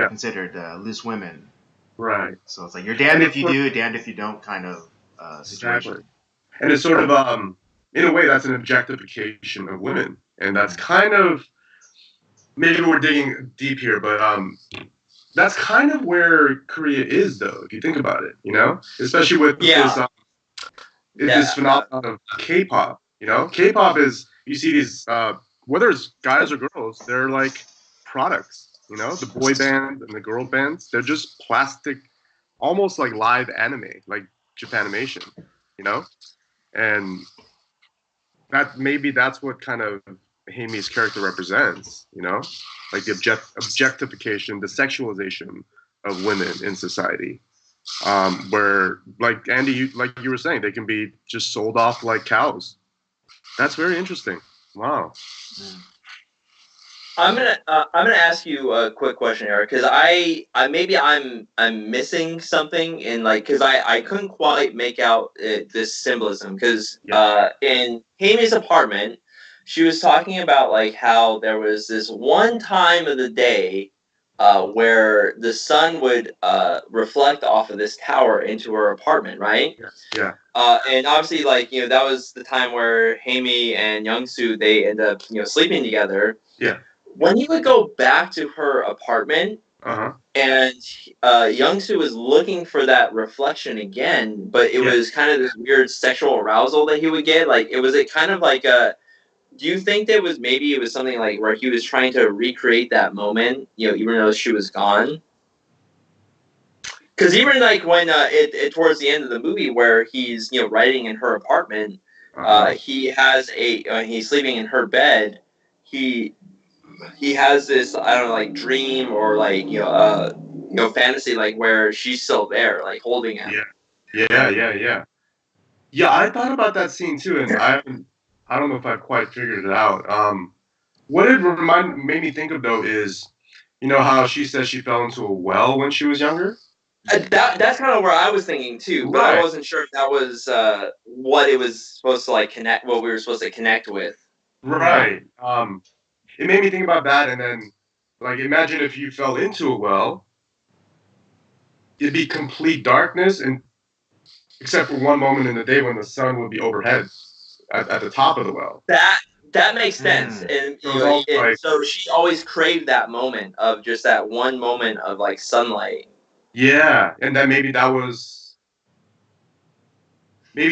considered loose women. Right. So it's like you're damned if you do, damned if you don't kind of situation. Exactly. And it's sort of in a way that's an objectification of women, and that's kind of maybe we're digging deep here, but that's kind of where Korea is, though, if you think about it, especially with this phenomenon of K-pop. K-pop is, you see these, whether it's guys or girls, they're like products. The boy bands and the girl bands, they're just plastic, almost like live anime, like Japanimation, and that's what kind of Haimi's character represents, like the objectification, the sexualization of women in society, where, like Andy, you were saying, they can be just sold off like cows. That's very interesting. Wow. I'm gonna ask you a quick question, Eric, because I'm missing something in because I couldn't quite make out this symbolism, because in Haimi's apartment, she was talking about how there was this one time of the day where the sun would reflect off of this tower into her apartment, right? Yeah. And obviously, that was the time where Haimi and Young-soo, they end up sleeping together. Yeah. When you would go back to her apartment, and Young-soo was looking for that reflection again, but it was kind of this weird sexual arousal that he would get. Do you think that it was something where he was trying to recreate that moment, even though she was gone? Because even when towards the end of the movie where he's writing in her apartment, he has he's sleeping in her bed. He has this, I don't know, dream or fantasy where she's still there, holding him. Yeah. I thought about that scene too, and I don't know if I've quite figured it out. What it made me think of, though, is how she says she fell into a well when she was younger. That's kind of where I was thinking too, but I wasn't sure if that was what it was supposed to connect, what we were supposed to connect with. Right. It made me think about that, and then imagine if you fell into a well, it'd be complete darkness, and except for one moment in the day when the sun would be overhead at the top of the well. That makes sense, and so she always craved that moment of just that one moment of sunlight. Yeah, and then maybe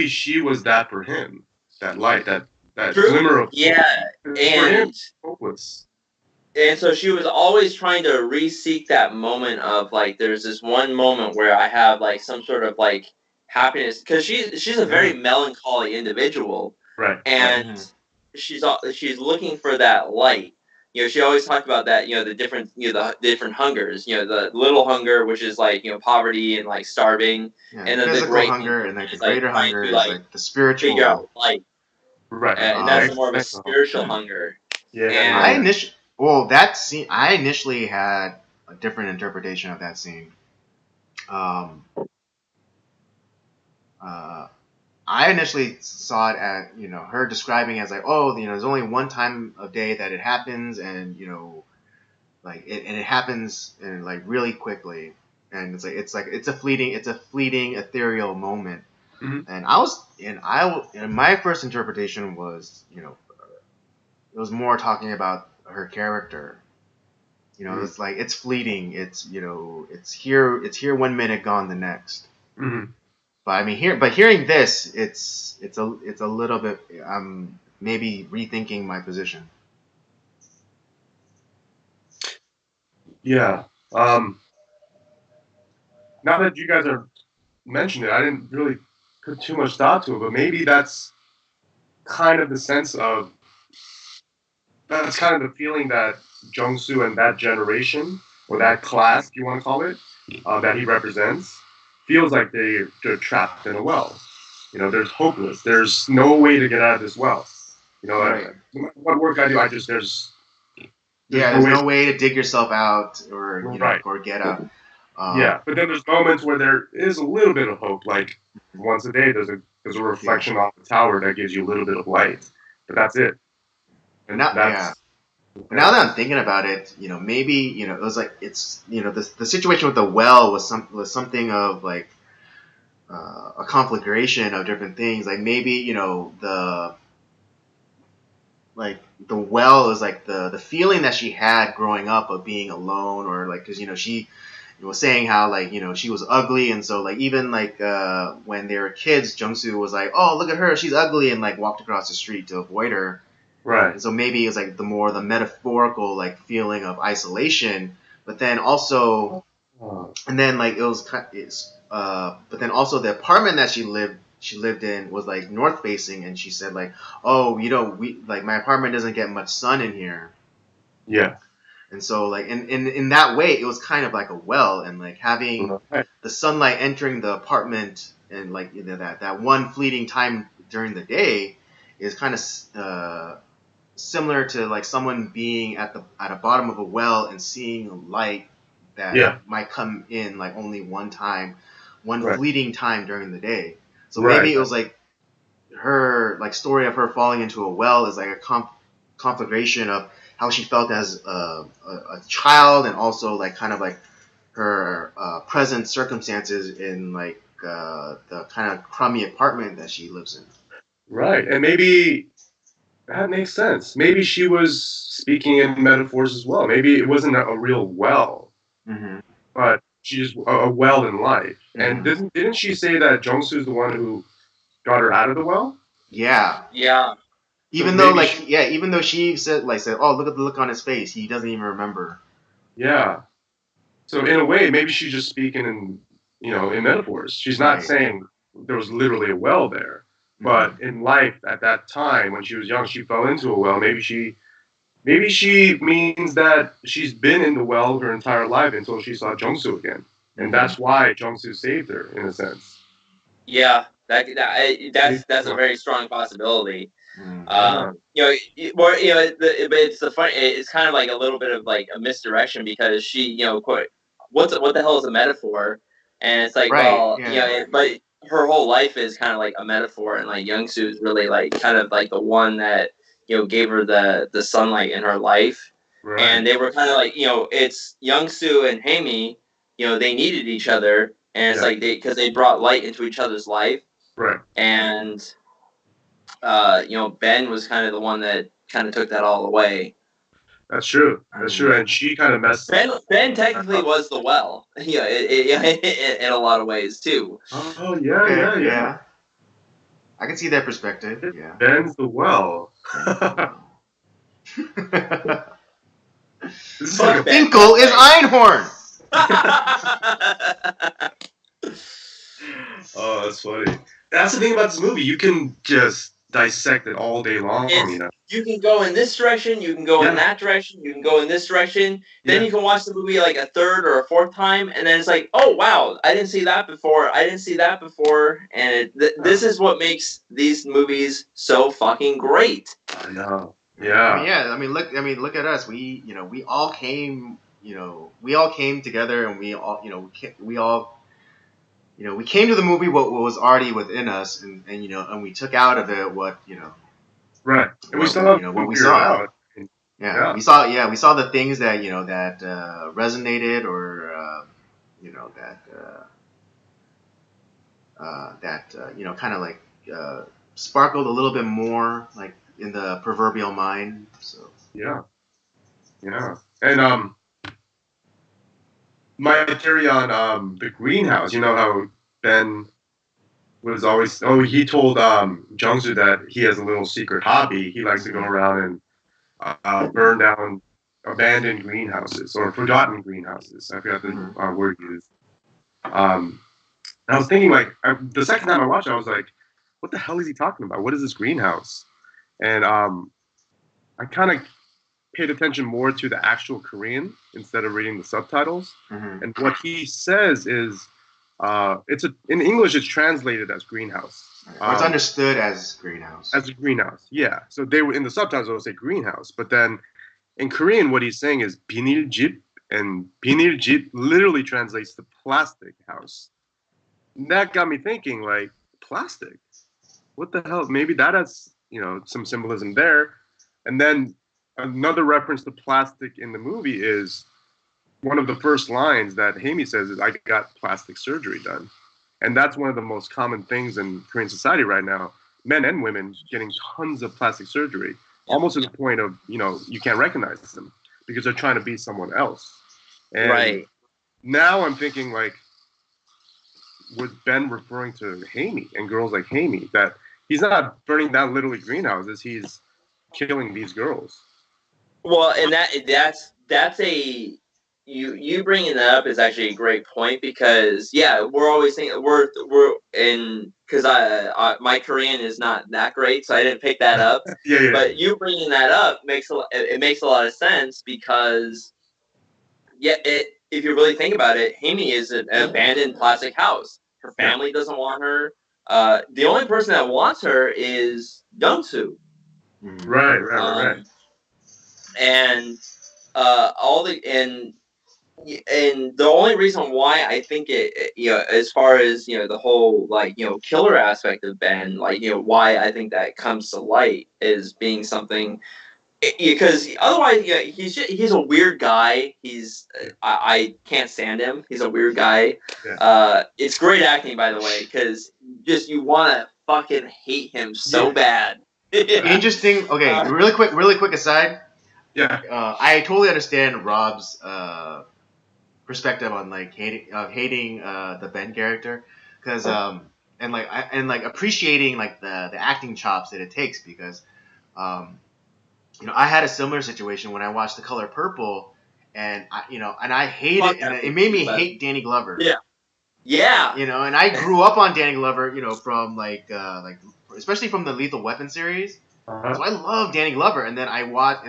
she was that for him, that light, that glimmer of and hopeless. And so she was always trying to re-seek that moment of there's this one moment where I have some sort of happiness, because she's a very melancholy individual. Right. And she's looking for that light. She always talked about that. The different the different hungers. The little hunger, which is like poverty and like starving, and then physical the great hunger, and like the is greater hunger is like the spiritual. Figure out light. Right. And that's more of a spiritual hunger. Yeah. And that scene, I initially had a different interpretation of that scene. I initially saw it at her describing as like, oh, there's only one time of day that it happens, and like it happens and like really quickly, and it's a fleeting ethereal moment. And my first interpretation was it was more talking about her character. It's like it's fleeting. It's it's here 1 minute, gone the next. But I mean, hearing this, it's a little bit. I'm maybe rethinking my position. Yeah. Now that you guys are mentioning it, I didn't really put too much thought to it, but maybe that's kind of the sense of. That's kind of the feeling that Jung-soo and that generation, or that class, if you want to call it, that he represents, feels like they're trapped in a well. There's hopeless. There's no way to get out of this well. Right. What work I do, there's no way to dig yourself out or right. or get out. But then there's moments where there is a little bit of hope. Like once a day, there's a reflection off the tower that gives you a little bit of light. But that's it. And now that I'm thinking about it, maybe it was like it's the situation with the well was something of like a conflagration of different things. Like maybe the well is like the feeling that she had growing up of being alone, or like because she was saying how like she was ugly, and so like even like when they were kids, Jung-soo was like, oh, look at her, she's ugly, and like walked across the street to avoid her. Right. And so maybe it's like the metaphorical like feeling of isolation, but then also, and then like but then also the apartment that she lived in was like north facing, and she said like, oh, we like my apartment doesn't get much sun in here. Yeah. And so like in that way, it was kind of like a well, and like having the sunlight entering the apartment, and like that one fleeting time during the day is kind of similar to like someone being at a bottom of a well and seeing a light that might come in like only one time, fleeting time during the day. So maybe it was like her like story of her falling into a well is like a conflagration of how she felt as a child, and also like kind of like her present circumstances in like the kind of crummy apartment that she lives in. Right, and maybe that makes sense. Maybe she was speaking in metaphors as well. Maybe it wasn't a real well, but she's a well in life. And didn't she say that Jung-soo's the one who got her out of the well? Yeah. Yeah. Even though she said, oh, look at the look on his face, he doesn't even remember. Yeah. So in a way, maybe she's just speaking in metaphors. She's not saying there was literally a well there. But in life, at that time, when she was young, she fell into a well. Maybe she means that she's been in the well her entire life until she saw Jung-soo again. And that's why Jung-soo saved her, in a sense. Yeah, that's a very strong possibility. But it's kind of like a little bit of like a misdirection, because she, quote, what the hell is a metaphor? And it's like, but her whole life is kind of like a metaphor, and like Young-soo is really like kind of like the one that gave her the sunlight in her life. Right. And they were kind of like it's Young-soo and Haemi, they needed each other, and it's like because they brought light into each other's life. Right. And Ben was kind of the one that kind of took that all away. That's true. And she kind of messed. Ben technically was the well, in a lot of ways too. Oh yeah. I can see that perspective. Yeah. Ben's the well. Finkel is Einhorn. Oh, that's funny. That's the thing about this movie. You can just dissect it all day long. You can go in this direction, you can go in that direction, you can go in this direction. Then you can watch the movie like a third or a fourth time, and then it's like, oh wow, I didn't see that before. And this is what makes these movies so fucking great. I know. Yeah. I mean, look at us. We all came together, and we came to the movie what was already within us, and we took out of it what. Right. And we saw what we saw. We saw the things that that resonated or kind of like sparkled a little bit more like in the proverbial mind. So yeah. And my theory on the greenhouse, you know how Ben was always he told Jungsu that he has a little secret hobby. He likes to go around and burn down abandoned greenhouses or forgotten greenhouses. I forgot the word he used. I was thinking the second time I watched it, I was like, what the hell is he talking about? What is this greenhouse? And I kind of paid attention more to the actual Korean instead of reading the subtitles. And what he says is, in English, it's translated as greenhouse. It's understood as greenhouse. As a greenhouse, yeah. So they were in the subtitles, they would say greenhouse. But then in Korean, what he's saying is 비닐집, and 비닐집 literally translates to plastic house. And that got me thinking, like, plastic? What the hell? Maybe that has, some symbolism there. And then another reference to plastic in the movie is one of the first lines that Haimi says is, I got plastic surgery done. And that's one of the most common things in Korean society right now. Men and women getting tons of plastic surgery, almost to the point of, you can't recognize them because they're trying to be someone else. And now I'm thinking, like, was Ben referring to Haimi and girls like Haimi? That he's not burning down literally greenhouses, he's killing these girls. Well, and that's a you bringing that up is actually a great point because we're always thinking we're in because my Korean is not that great, so I didn't pick that up. But you bringing that up makes a lot of sense because if you really think about it, Haimi is an abandoned plastic house. Her family doesn't want her. The only person that wants her is Young-soo. Right. And and the only reason why I think it, as far as, the whole, killer aspect of Ben, why I think that comes to light is being something, because otherwise, he's a weird guy. I can't stand him. He's a weird guy. It's great acting, by the way, because you want to fucking hate him so bad. Interesting. Okay, really quick aside. I totally understand Rob's perspective on hating the Ben character, because and appreciating the acting chops that it takes, because I had a similar situation when I watched The Color Purple, and I hate it, and it made me hate Danny Glover. And I grew up on Danny Glover, from especially from the Lethal Weapon series. So I love Danny Glover, and then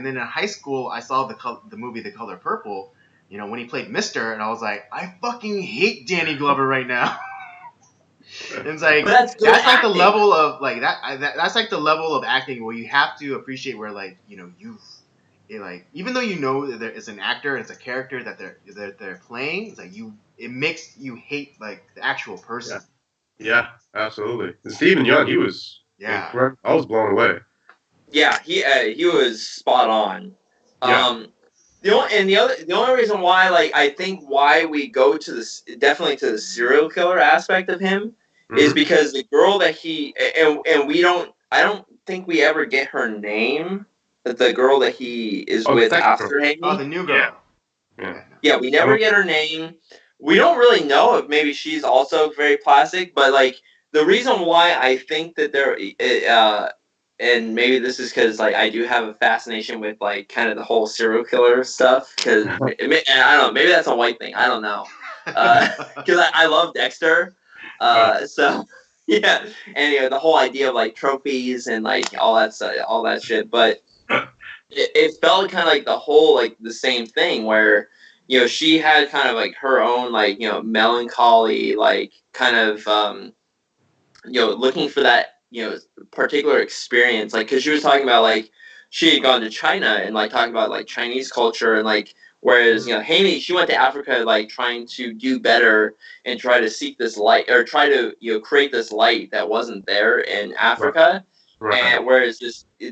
in high school I saw the movie The Color Purple, when he played Mister, and I was like, I fucking hate Danny Glover right now. And it's like that's like the level of that's like the level of acting where you have to appreciate where even though that there is an actor and it's a character that they're playing, it's like it makes you hate the actual person. Yeah, absolutely. And Steven Yeun, he was incredible. I was blown away. Yeah, he was spot on. The only reason why I think why we go to this definitely to the serial killer aspect of him is because the girl that I don't think we ever get her name. The girl that he is with after Haimi. Oh, the new girl. Yeah, we never get her name. We don't really know if maybe she's also very plastic, but the reason why I think that there and maybe this is because I do have a fascination with kind of the whole serial killer stuff, because I don't know, maybe that's a white thing, I don't know, because I love Dexter, so Yeah, and the whole idea of like trophies and like all that shit. But it felt kind of like the whole like the same thing where she had kind of like her own like melancholy like kind of looking for that particular experience, like because she was talking about like she had gone to China and like talking about like Chinese culture and like whereas Haney, she went to Africa like trying to do better and try to seek this light or try to create this light that wasn't there in Africa. Right. And whereas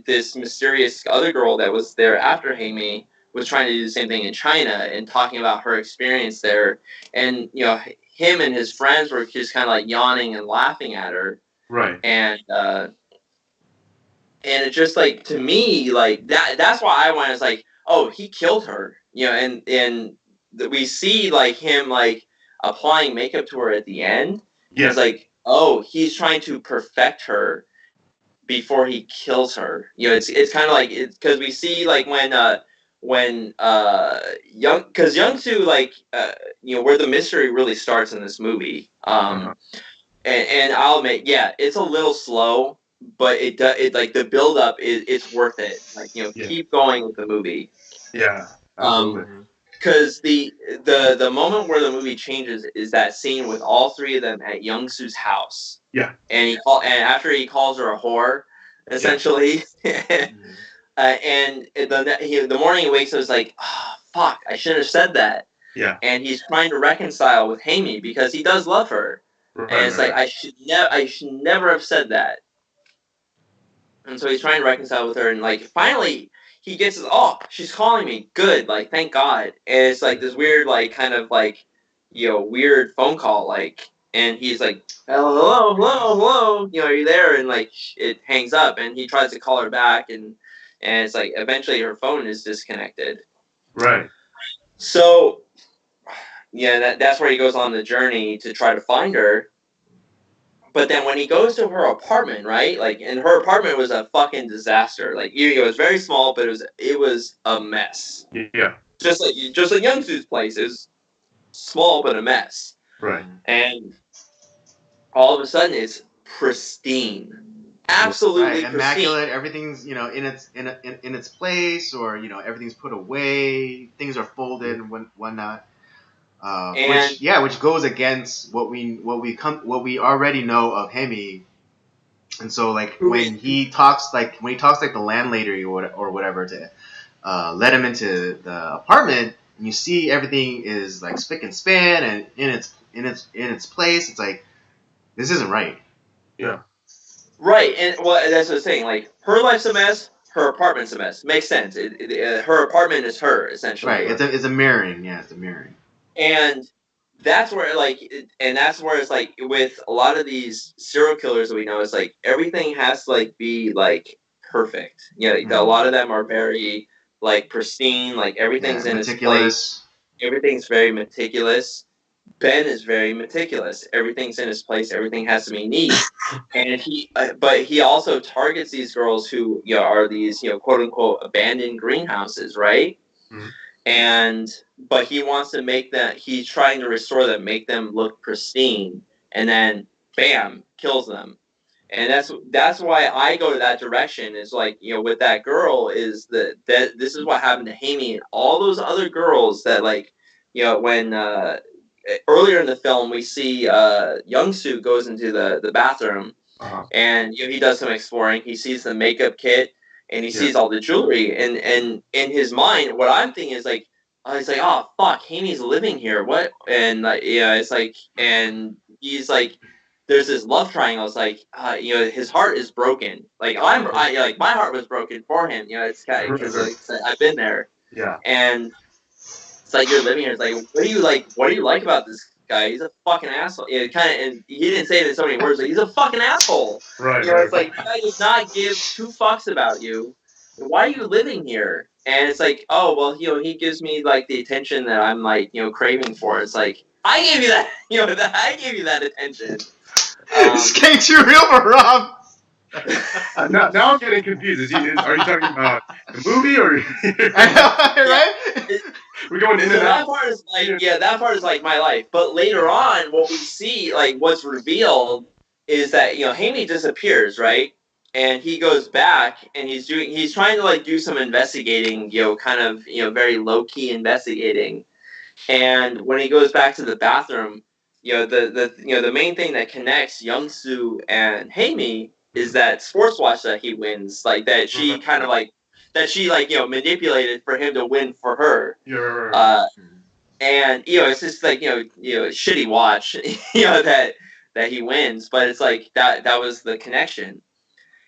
this mysterious other girl that was there after Haney was trying to do the same thing in China and talking about her experience there, and him and his friends were just kind of like yawning and laughing at her. Right. And it's just like, to me, like that's why I went, it's like, oh, he killed her. And we see like him like applying makeup to her at the end. Yeah. It's like, oh, he's trying to perfect her before he kills her. It's kind of like, it's because we see like when Young-soo like where the mystery really starts in this movie. And I'll admit, yeah, it's a little slow, but it like the build up it's worth it. Like keep going with the movie. Yeah, absolutely. Because the moment where the movie changes is that scene with all three of them at Young-soo's house. Yeah. And after he calls her a whore, essentially. Yeah. And the morning he wakes up, is like, oh, fuck, I shouldn't have said that. Yeah. And he's trying to reconcile with Hamey because he does love her. Right, and it's like, I should never have said that. And so he's trying to reconcile with her, and like finally he gets, oh, she's calling me. Good, like thank God. And it's like this weird, like kind of like weird phone call, like, and he's like, hello, are you there? And like it hangs up, and he tries to call her back, and it's like eventually her phone is disconnected. Right. So yeah, that's where he goes on the journey to try to find her. But then when he goes to her apartment, right? Like, and her apartment was a fucking disaster. Like, it was very small, but it was a mess. Yeah. Just like Young-soo's place is small but a mess. Right. And all of a sudden, it's pristine. Absolutely right. pristine. Immaculate. Everything's in its place, or everything's put away. Things are folded and whatnot. Which goes against what we already know of Hemi. And so like when he talks like the landlady or whatever to let him into the apartment, and you see everything is like spick and span and in its place, it's like, this isn't right. Yeah. Right, and well, that's what I'm saying. Like, her life's a mess, her apartment's a mess. Makes sense. Her apartment is her, essentially. Right. It's a mirroring. Yeah, it's a mirroring. And that's where it's like with a lot of these serial killers that we know, it's like everything has to like be like perfect. A lot of them are very like pristine. Like everything's in its place. Everything's very meticulous. Ben is very meticulous. Everything's in its place. Everything has to be neat. And but he also targets these girls who are these quote unquote abandoned greenhouses, right? Mm-hmm. But he wants to make them. He's trying to restore them, make them look pristine, and then bam, kills them. And that's why I go to that direction. Is like with that girl is that this is what happened to Hamey and all those other girls that like when. Earlier in the film, we see Young-soo goes into the bathroom, and he does some exploring. He sees the makeup kit, and he sees all the jewelry. And in his mind, what I'm thinking is like, he's like, oh fuck, Haney's living here. What? And it's like, and he's like, there's this love triangle. It's like, his heart is broken. Like like my heart was broken for him. It's kind of because I've been there. Yeah. And it's like you're living here. It's like, what do you like about this guy? He's a fucking asshole. And he didn't say it in so many words. Like, he's a fucking asshole. Right. It's like, the guy does not give two fucks about you. Why are you living here? And it's like, oh well, he gives me like the attention that I'm like craving for. It's like, I gave you that, I gave you that attention. This is getting too real for Rob. Now I'm getting confused. Are you talking about the movie or? I know, right? We're going in and out. That part is like, that part is like my life. But later on, what we see, like what's revealed, is that Hamey disappears, right? And he goes back and he's trying to like do some investigating, kind of very low key investigating. And when he goes back to the bathroom, the main thing that connects Young-soo and Hamey is that sports watch that he wins, like that she kind of like manipulated for him to win for her. Yeah. And it's just like shitty watch, that he wins, but it's like that was the connection.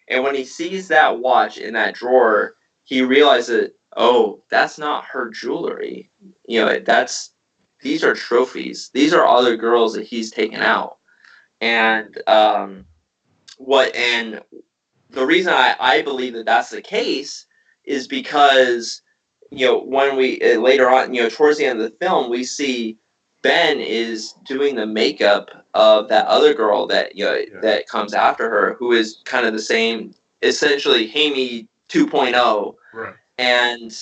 And when he sees that watch in that drawer, he realizes, oh, that's not her jewelry. These are trophies. These are other girls that he's taken out. And and the reason I believe that that's the case is because when we later on, towards the end of the film, we see Ben is doing the makeup of that other girl that that comes after her, who is kind of the same, essentially Hamey 2.0. Right. And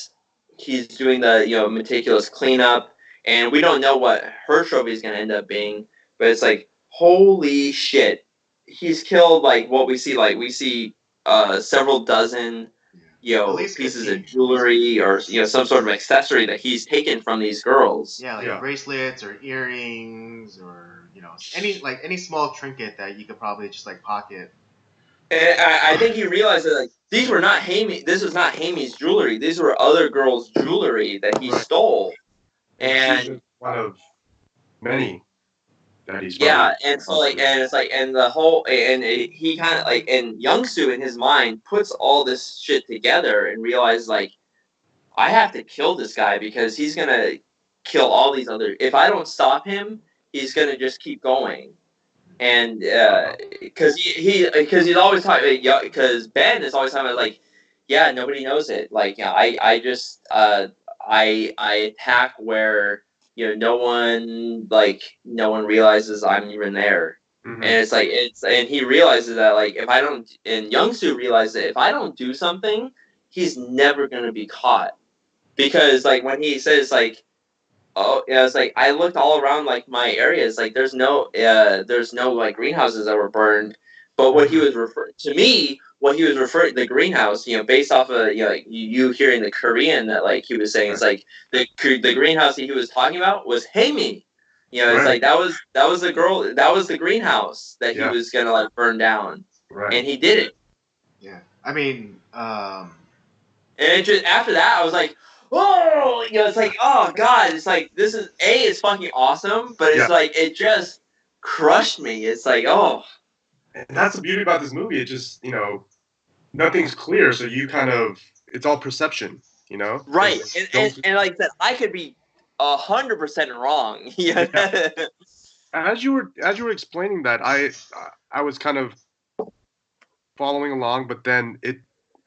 he's doing the meticulous cleanup, and we don't know what her trophy is going to end up being, but it's like, holy shit, he's killed like what we see. Like we see several dozen pieces of jewelry or some sort of accessory that he's taken from these girls. Yeah, like bracelets or earrings or any small trinket that you could probably just like pocket. And I think he realized that like these were not Hamey. This was not Hamey's jewelry. These were other girls' jewelry that he stole. And one of many that he's and so like, and it's like, and the whole, and he kind of like, and Young-soo in his mind puts all this shit together and realizes like, I have to kill this guy because he's gonna kill all these other. If I don't stop him, he's gonna just keep going. And because he's always talking, because Ben is always talking about like, yeah, nobody knows it. Like, I just I attack where no one realizes I'm even there. Mm-hmm. And it's like and he realizes that like if I don't, and Young-soo realizes that if I don't do something, he's never gonna be caught, because like when he says like, oh, yeah, it's like I looked all around like my areas, like there's no like greenhouses that were burned, but what he was referring the greenhouse, based off of you hearing the Korean that like he was saying, it's like the greenhouse that he was talking about was Hamey. It's like that was the greenhouse that he was gonna like burn down, and he did it. Yeah, I mean, and it just after that I was like, oh, it's like, oh god, it's like this is it's fucking awesome, but it's like it just crushed me. It's like, oh. And that's the beauty about this movie. It just, nothing's clear, so you kind of, it's all perception, Right, and like that, I could be 100% wrong. Yeah. As you were explaining that, I was kind of following along, but then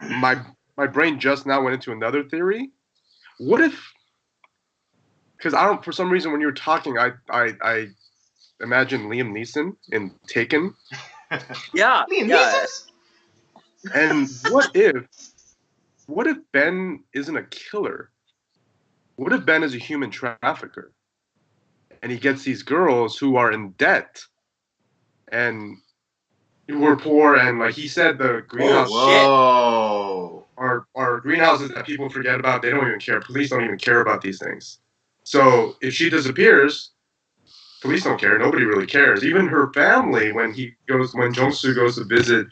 my brain just now went into another theory. What if? Because for some reason when you were talking, I imagined Liam Neeson in Taken. Yeah. Liam Neeson. And what if Ben isn't a killer? What if Ben is a human trafficker? And he gets these girls who are in debt and who are poor, and like he said, the greenhouse are greenhouses that people forget about. They don't even care. Police don't even care about these things. So if she disappears, police don't care. Nobody really cares. Even her family, when Jung-soo goes to visit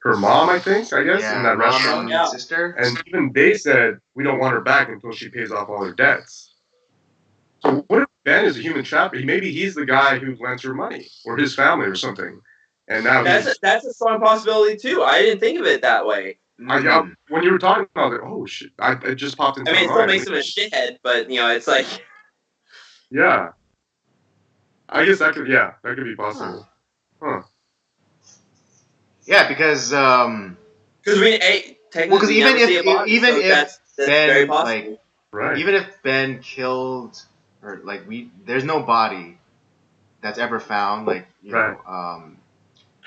her mom, I guess, in that restaurant. And sister. And even they said, we don't want her back until she pays off all her debts. So what if Ben is a human trafficker? Maybe he's the guy who lends her money, or his family or something. And now that's a strong possibility too. I didn't think of it that way. When you were talking about it, oh shit! It just popped into my mind. It still makes him a shithead, but it's like. Yeah. I guess that could be possible. Huh. Yeah, because because even if that's Ben very possible. Even if Ben killed, or like there's no body that's ever found, like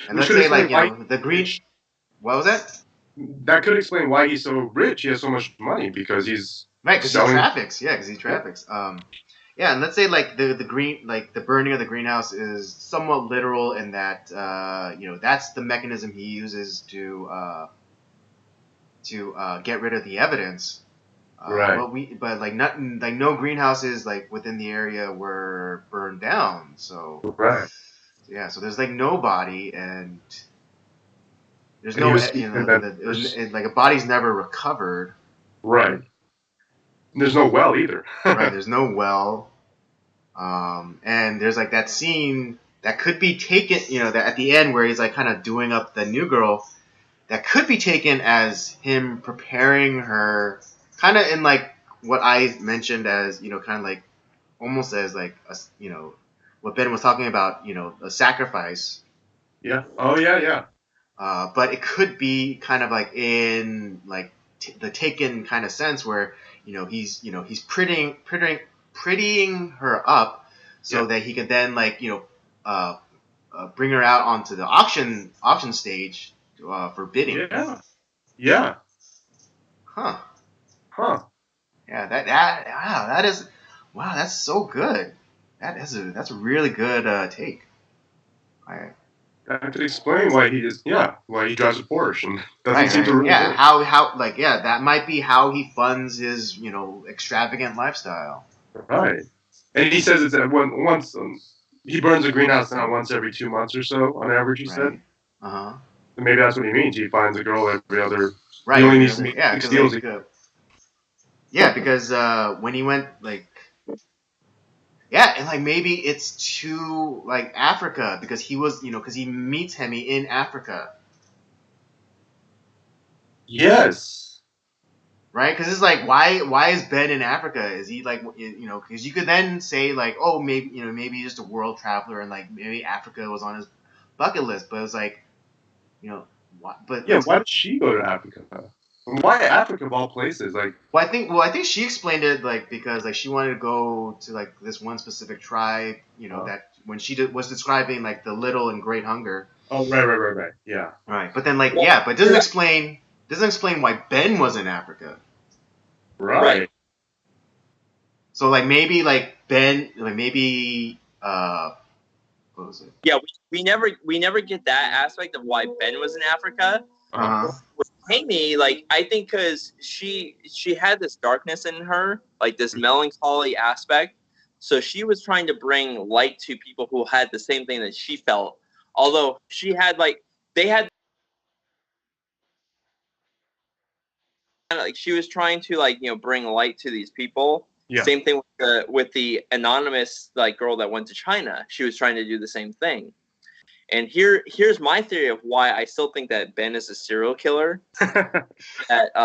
and let's say like the green. What was that? That could explain why he's so rich. He has so much money because he's right. Because he traffics. Yeah, because he traffics. Yeah, and let's say like the burning of the greenhouse is somewhat literal in that that's the mechanism he uses to get rid of the evidence. Right. But no greenhouses like within the area were burned down. So right. Yeah, so there's like no body and there's And like a body's never recovered. Right. There's no well either. Right. There's no well. And there's like that scene that could be taken, that at the end where he's like kind of doing up the new girl, that could be taken as him preparing her, kind of in like what I mentioned as, kind of like almost as like what Ben was talking about, a sacrifice. Yeah. Oh yeah. But it could be kind of like in like the Taken kind of sense where he's prettying her up so that he could then like bring her out onto the auction stage for bidding. Yeah. Huh. Yeah. That's so good. That's a really good take. That could explain why he drives a Porsche and doesn't seem to really work. That might be how he funds his extravagant lifestyle. Right, and he says it's once he burns a greenhouse down once every 2 months or so on average. He said. So maybe that's what he means. He finds a girl every other. Right. He only needs to meet because when he went and like maybe it's to like Africa because he was because he meets Hemi in Africa. Yes. Right, because it's like why is Ben in Africa? Is he like because you could then say like maybe he's just a world traveler and like maybe Africa was on his bucket list, but it's like why? But why did she go to Africa? Why Africa of all places? Like, I think she explained it like because like she wanted to go to like this one specific tribe, that when she was describing like the little and great hunger. Oh, right. Yeah. Right, but then but it doesn't explain why Ben was in Africa. Right. So like maybe like Ben like maybe what was it? Yeah, we never get that aspect of why Ben was in Africa. With Amy, like I think because she had this darkness in her, like this melancholy aspect, so she was trying to bring light to people who had the same thing that she felt. Although she had she was trying to bring light to these people. Yeah. Same thing with the anonymous girl that went to China. She was trying to do the same thing. And here's my theory of why I still think that Ben is a serial killer. That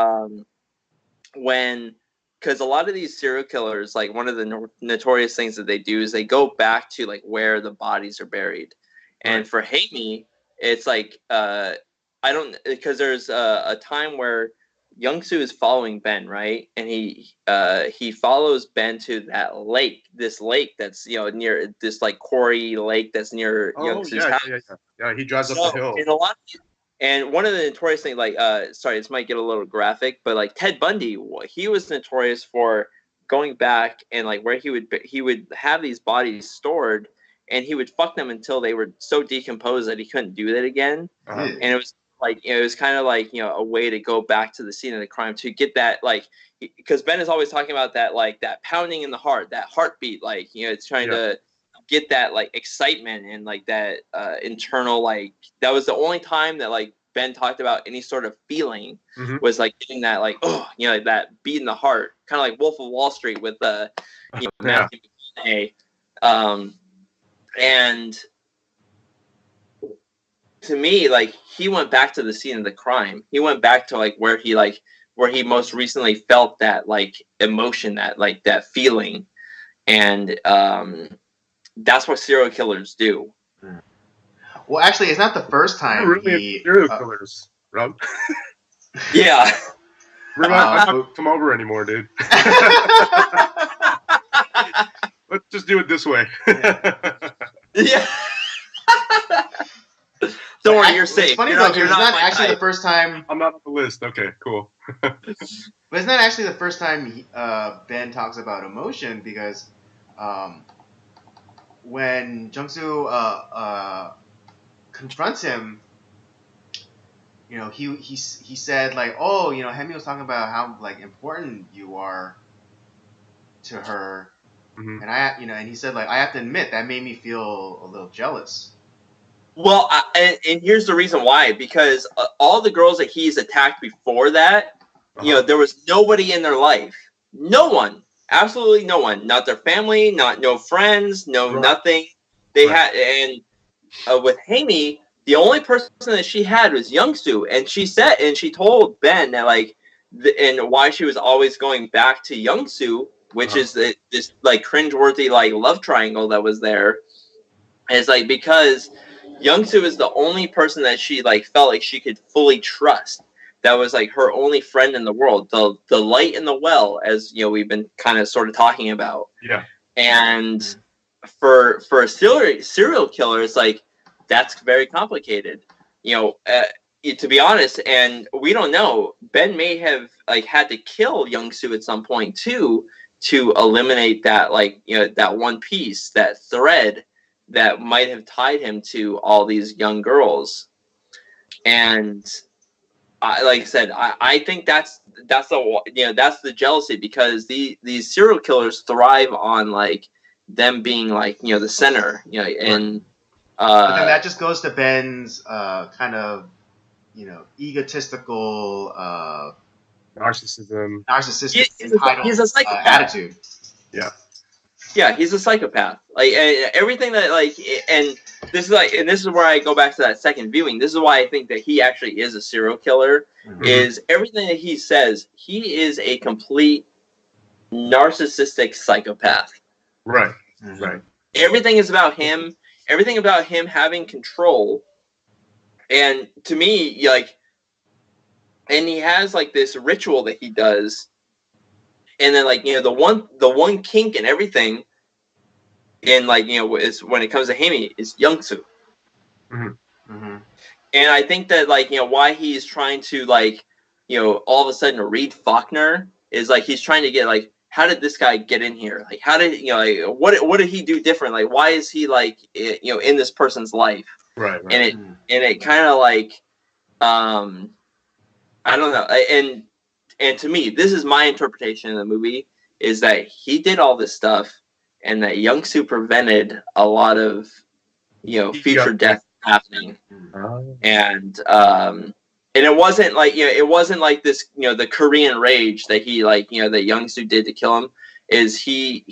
because a lot of these serial killers, like one of the notorious things that they do is they go back to like where the bodies are buried. Right. And for Hamey, it's like because there's a time where Young-soo is following Ben, right? And he follows Ben to that lake, this lake that's near this like quarry lake that's near Young-soo's house. Yeah. He drives up the hill. And one of the notorious things, sorry, this might get a little graphic, but like Ted Bundy, he was notorious for going back and like where he would have these bodies stored, and he would fuck them until they were so decomposed that he couldn't do that again. And it was it was kind of like a way to go back to the scene of the crime to get that because Ben is always talking about that that pounding in the heart, that heartbeat, it's trying to get that excitement and that internal that was the only time that Ben talked about any sort of feeling was getting that that beat in the heart, kind of like Wolf of Wall Street with Matthew McConaughey. And to me, he went back to the scene of the crime. He went back to where he most recently felt that emotion, that feeling, and that's what serial killers do. Well, actually, it's not the first time. Really, serial killers, Rob. Yeah. We're not come over anymore, dude. Let's just do it this way. Yeah. Don't worry, you're safe. It's funny though, because it's not actually the first time. I'm not on the list. Okay, cool. But it's not actually the first time Ben talks about emotion, because when Jung-soo confronts him, he said like, oh, Hemi was talking about how like important you are to her, and and he said like, I have to admit that made me feel a little jealous. Well, and here's the reason why, because all the girls that he's attacked before that, there was nobody in their life, no one, absolutely no one, not their family, no friends, nothing. They had, and with Haimi, the only person that she had was Young-soo, and she told Ben that like, and why she was always going back to Young-soo, which is this like cringeworthy like love triangle that was there. And it's like because Young-soo is the only person that she like felt like she could fully trust. That was like her only friend in the world, the light in the well, as we've been kind of sort of talking about. Yeah. And for a serial killer, it's like that's very complicated. To be honest, and we don't know. Ben may have like had to kill Young-soo at some point too to eliminate that that one piece, that thread that might have tied him to all these young girls. And like I said, I think that's the jealousy, because these serial killers thrive on like them being like the center, and but then that just goes to Ben's kind of egotistical narcissistic entitled he's a psychopath. Attitude. Yeah, he's a psychopath. Like everything that like, and this is where I go back to that second viewing. This is why I think that he actually is a serial killer. Is everything that he says, he is a complete narcissistic psychopath. Right. Everything is about him. Everything about him having control. And to me, like, and he has like this ritual that he does. And then, like, the one kink and everything, and like, is when it comes to Haimi, is Young-soo. And I think that, like, why he's trying to, like, all of a sudden read Faulkner is like he's trying to get like, how did this guy get in here? Like, how did like what did he do different? Like, why is he like in this person's life? Right. And it kind of like, I don't know, and to me, this is my interpretation of the movie, is that he did all this stuff and that Young-soo prevented a lot of, future death happening. And it wasn't like, it wasn't like this, the Korean rage that he like, that Young-soo did to kill him, is he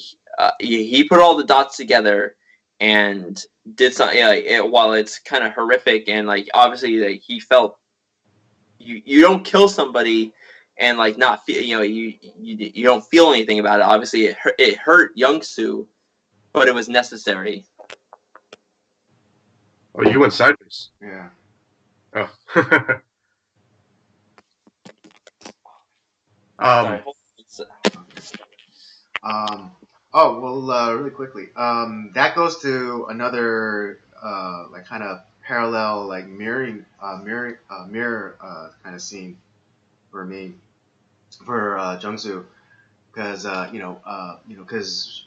put all the dots together and did something, while it's kind of horrific and like, obviously like, he felt you don't kill somebody and like not feel, you don't feel anything about it. Obviously, it hurt Young-soo, but it was necessary. Oh, you went sideways. Yeah. Oh. Really quickly. That goes to another like kind of parallel, like mirror kind of scene for me. For Jung-soo, because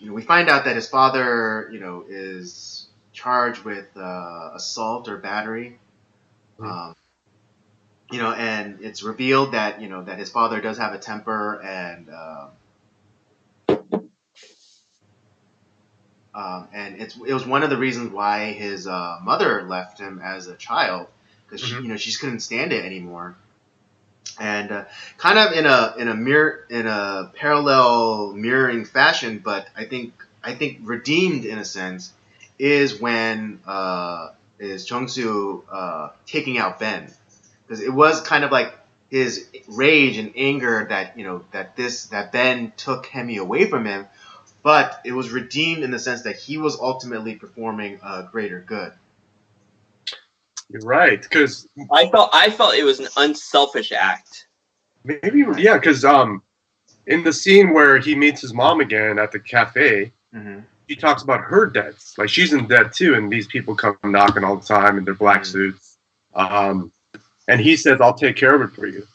we find out that his father, is charged with assault or battery, and it's revealed that that his father does have a temper, and it was one of the reasons why his mother left him as a child, because she just couldn't stand it anymore. And kind of in a parallel mirroring fashion, but I think redeemed in a sense, is when is Jung-soo taking out Ben, because it was kind of like his rage and anger that that Ben took Hemi away from him, but it was redeemed in the sense that he was ultimately performing a greater good. You're right, because I felt it was an unselfish act. Maybe, yeah, because in the scene where he meets his mom again at the cafe, he talks about her debts. Like, she's in debt too, and these people come knocking all the time in their black suits. And he says, "I'll take care of it for you."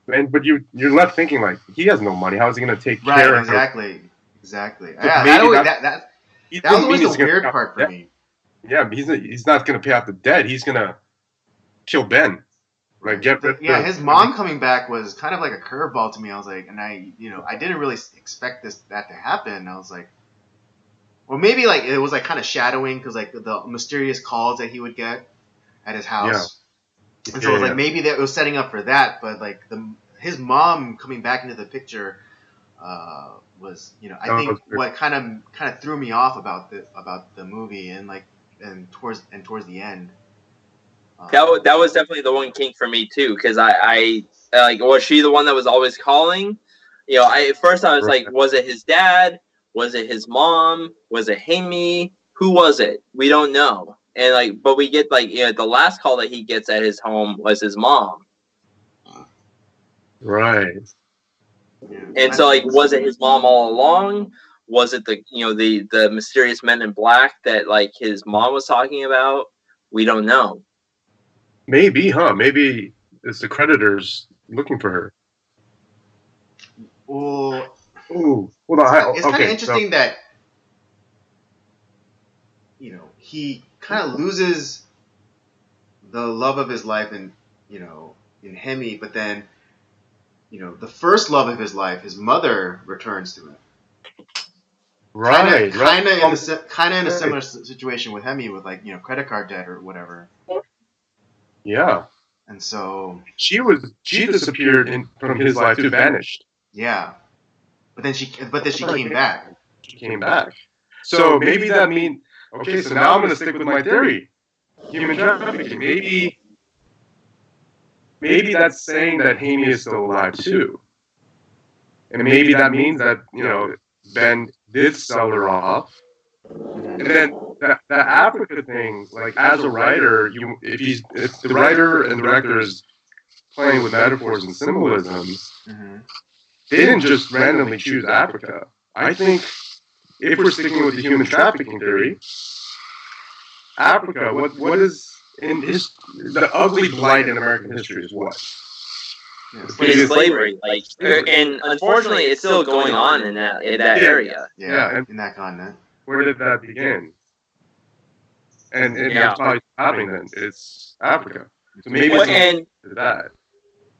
But you're left thinking, like, he has no money. How is he going to take care of Exactly. Exactly. So Yeah, maybe that was always the weird part for me. Yeah, he's not going to pay off the debt. He's going to kill Ben. Like his mom coming back was kind of like a curveball to me. I was like, and I didn't really expect that to happen. I was like, well, maybe like it was like kind of shadowing because like the mysterious calls that he would get at his house, and so it was like maybe that was setting up for that. But like his mom coming back into the picture was, I think what kind of threw me off about the movie and towards the end. That was definitely the one kink for me too, because I like, was she the one that was always calling? At first I was like, was it his dad? Was it his mom? Was it Hammy? Who was it? We don't know. And like, but we get like, the last call that he gets at his home was his mom. Right. And so like, was it his mom all along? Was it the mysterious men in black that like his mom was talking about? We don't know. Maybe, huh? Maybe it's the creditors looking for her. Well, hold on. It's kind of interesting that he kind of loses the love of his life in Hemi, but then the first love of his life, his mother, returns to him. Right. Kind of in a similar situation with Hemi, with like credit card debt or whatever. Yeah. And so she disappeared from his life too, vanished. Yeah. But then she came back. She came back. So maybe that means, okay, so now I'm going to stick with my theory. Human trafficking. Maybe that's saying that Hammy is still alive too. And maybe that means that, Ben did sell her off. And then the Africa thing, like as a writer, if the writer and director is playing with metaphors and symbolism, they didn't just randomly choose Africa. I think if we're sticking with the human trafficking theory, Africa, what is the ugly blight in American history is what? It's slavery, and unfortunately, it's still going on in that area. Yeah, in that continent. Where did that begin? And that's probably happening then. It's Africa. So maybe it's that.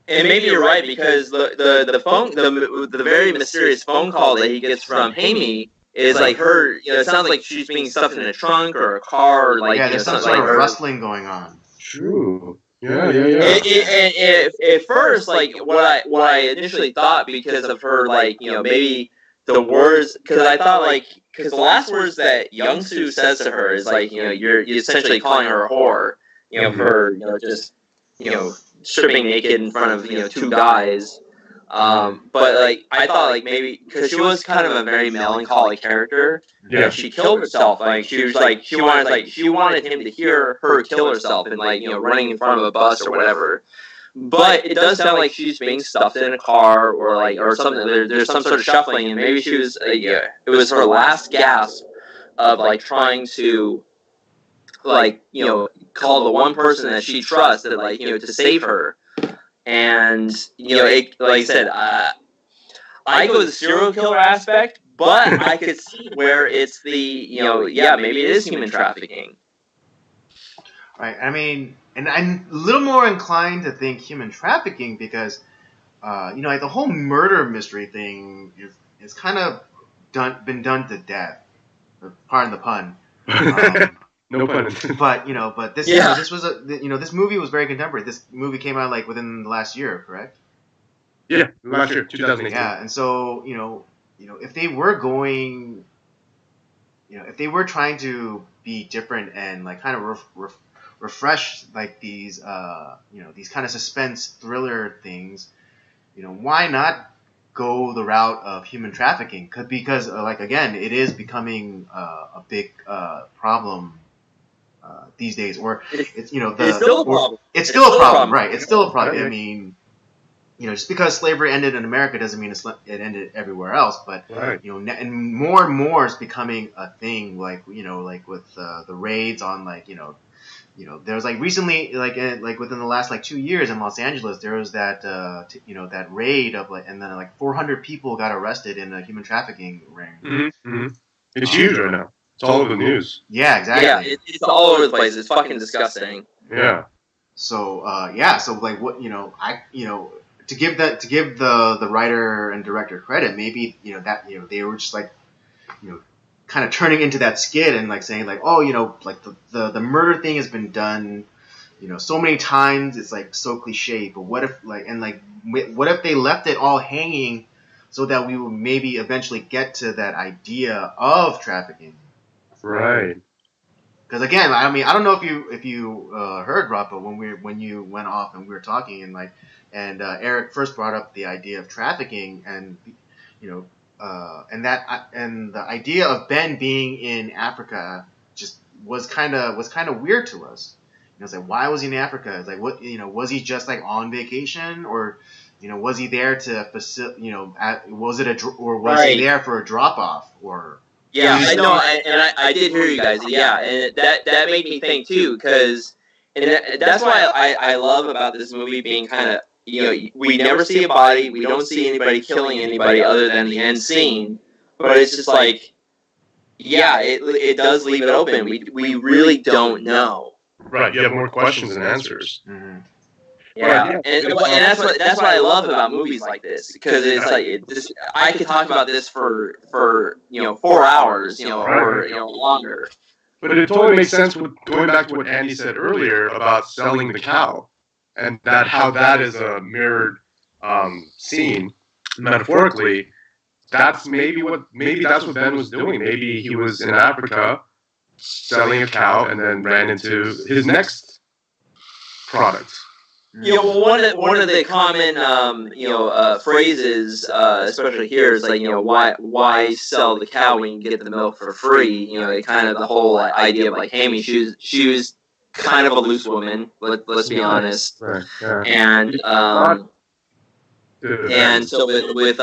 And maybe you're right, because the very mysterious phone call that he gets from Hammy is like her. It sounds like she's being stuffed in a trunk or a car, or like there's some sort of rustling going on. True. Yeah. At first, like what I initially thought, because of her, like maybe the words, because I thought because the last words that Young-soo says to her is like you're essentially calling her a whore, for just stripping naked in front of two guys. But like I thought, like maybe because she was kind of a very melancholy character. She killed herself. Like she was like she wanted him to hear her kill herself, and like running in front of a bus or whatever. But it does sound like she's being stuffed in a car or something. There's some sort of shuffling, and maybe she was it was her last gasp of like trying to call the one person that she trusts that to save her. And like I said, I go with the serial killer aspect, but I could see where it's the maybe it is human trafficking. Right. I mean, and I'm a little more inclined to think human trafficking because, like the whole murder mystery thing is kind of been done to death. Pardon the pun. No pun intended. But this this was this movie was very contemporary. This movie came out like within the last year, correct? Yeah, last year, 2018. Yeah, and so if they were going, if they were trying to be different and like kind of refresh like these these kind of suspense thriller things, why not go the route of human trafficking? Because like again, it is becoming a big problem these days. Or it's it's still a problem. It's still a problem, right? It's still a problem. I mean, just because slavery ended in America doesn't mean it ended everywhere else. But and more is becoming a thing. Like like with the raids on there was like recently, like within the last like 2 years in Los Angeles, there was that that raid of like, and then like 400 people got arrested in a human trafficking ring. Mm-hmm. Mm-hmm. It's huge right now. It's all over the news. Yeah, exactly. Yeah, it's all over the place. It's fucking disgusting. Yeah. So so like what to give the writer and director credit, maybe that they were just like kind of turning into that skit and like saying like, oh, like the murder thing has been done, so many times, it's like so cliche, but what if what if they left it all hanging so that we would maybe eventually get to that idea of trafficking? Right. Because again, I mean, I don't know if you heard, Rob, but when you went off and we were talking and Eric first brought up the idea of trafficking and and the idea of Ben being in Africa just was kind of weird to us. It's like, why was he in Africa? It's like, what was he just like on vacation, or was he there to was it was he there for a drop off or? Yeah, I know, and I did hear you guys. Yeah, and that made me think too, because that's why I love about this movie being kind of, we never see a body, we don't see anybody killing anybody other than the end scene, but it's just like, yeah, it does leave it open. We really don't know. Right, you have more questions than answers. Mm-hmm. Yeah, and that's what I love about movies like this, because it's like I could talk about this for 4 hours, or longer. But it totally makes sense with going back to what Andy said earlier about selling the cow, and how that is a mirrored scene metaphorically. That's maybe that's what Ben was doing. Maybe he was in Africa selling a cow and then ran into his next product. Well, one of the common phrases, especially here, is like, why sell the cow when you can get the milk for free? Kind of the whole idea of like, Hammy, she was kind of a loose woman. Let's be honest. Right. Yeah. And so with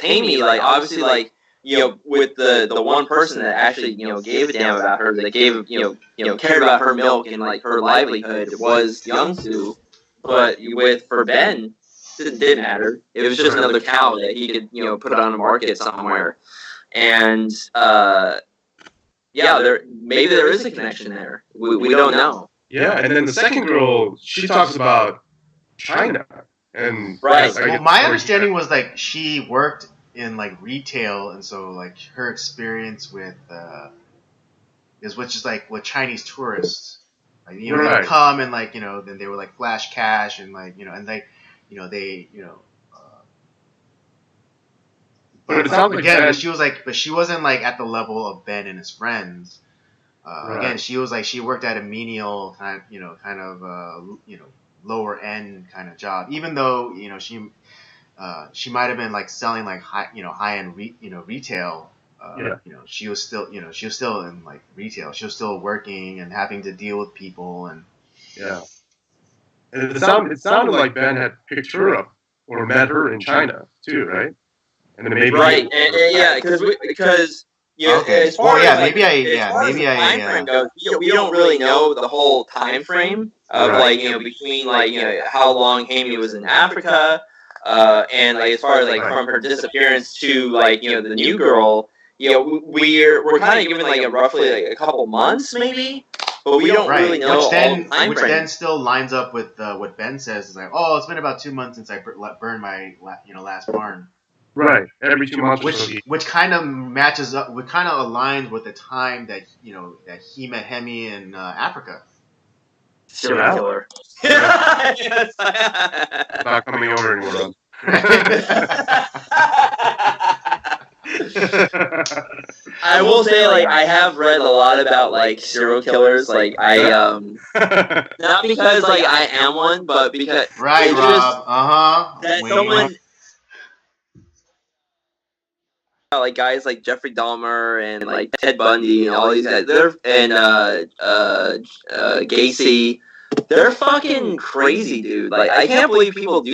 Hammy, like, obviously, like, with the one person that actually gave a damn about her, that gave cared about her milk and like her livelihood, was Young-soo. But for Ben, it didn't matter. It was just another cow that he could put on the market somewhere. And maybe there is a connection there. We don't know. Yeah, and then the second girl, she talks about China. And right. Well, my understanding was like she worked in like retail, and so like her experience with is which is like with Chinese tourists. Like, they would come and like then they would like flash cash and like and they But it sounds like again, but she wasn't like at the level of Ben and his friends. Again, she was like, she worked at a menial kind of lower end kind of job, even though she might have been like selling like high end retail. She was still in like retail. She was still working and having to deal with people and And it sounded like Ben had picked her up or met her in China too, right? And then maybe because as far as time frame goes, we don't really know the whole time frame of like between like how long Hammy was in Africa, and like as far as like from her disappearance to like the new girl. We're kind of given like a roughly like a couple months maybe, but we don't really know which then then still lines up with what Ben says. Is like, oh, it's been about 2 months since I burned my last barn. Right, every 2 months. Which kind of matches up, which kind of aligns with the time that that he met Hemi in Africa. Serial killer. Not coming over anymore. I will say, like, I have read a lot about like serial killers. Like, I not because like I am one, but because Rob. That someone like guys like Jeffrey Dahmer and like Ted Bundy and all these guys, Gacy, they're fucking crazy, dude. Like, I can't believe people do.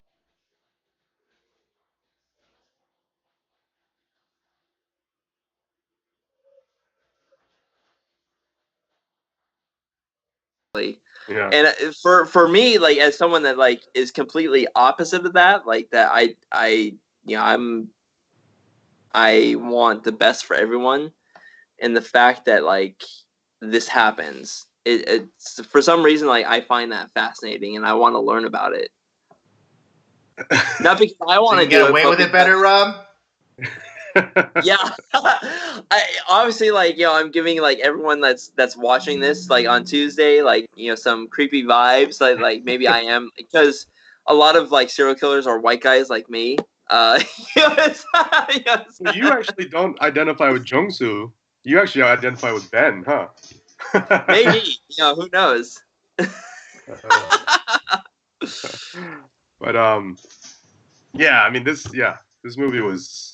Yeah. And for me, like as someone that like is completely opposite of that, like that I want the best for everyone, and the fact that like this happens, it's for some reason like I find that fascinating and I want to learn about it. Not because I want to get away with it better, Rob. Yeah, I obviously like I'm giving like everyone that's watching this like on Tuesday like some creepy vibes like maybe I am, because a lot of like serial killers are white guys like me. Yes. Well, you actually don't identify with Jung-soo. You actually identify with Ben, huh? Maybe, who knows? But yeah, I mean this movie was.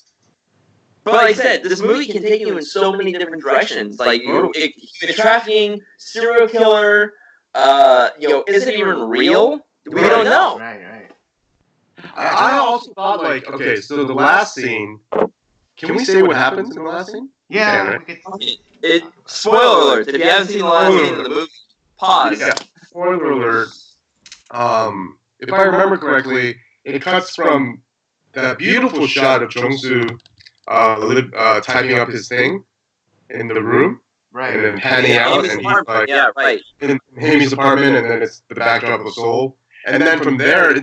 But like I said, this movie can take you in so many different directions. Like human trafficking, serial killer. Is it even real? We don't know. Right. I also thought like, okay, so the last scene. Can we say what happens in the last scene? Yeah. Spoiler alert! If you haven't seen the last scene of the movie, pause. Yeah. Spoiler alert. If I remember correctly, it cuts from that beautiful shot of Jung-soo typing up his thing in the room, right, and then panning out, and he's like, in Amy's apartment, and then it's the backdrop of Seoul, and then from there,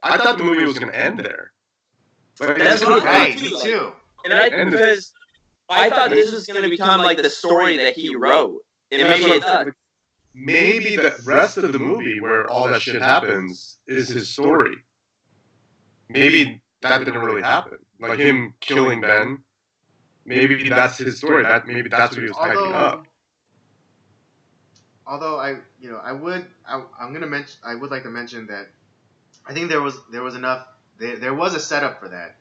I thought the movie was going to end there. But that's right, me too. Because I thought this was going to become like the story that he wrote. And maybe it does. Maybe the rest of the movie, where all that shit happens, is his story. Maybe that didn't really happen. Like him killing Ben. Maybe that's his story. Maybe that's what he was typing up. Although I would like to mention that I think there was enough. There was a setup for that,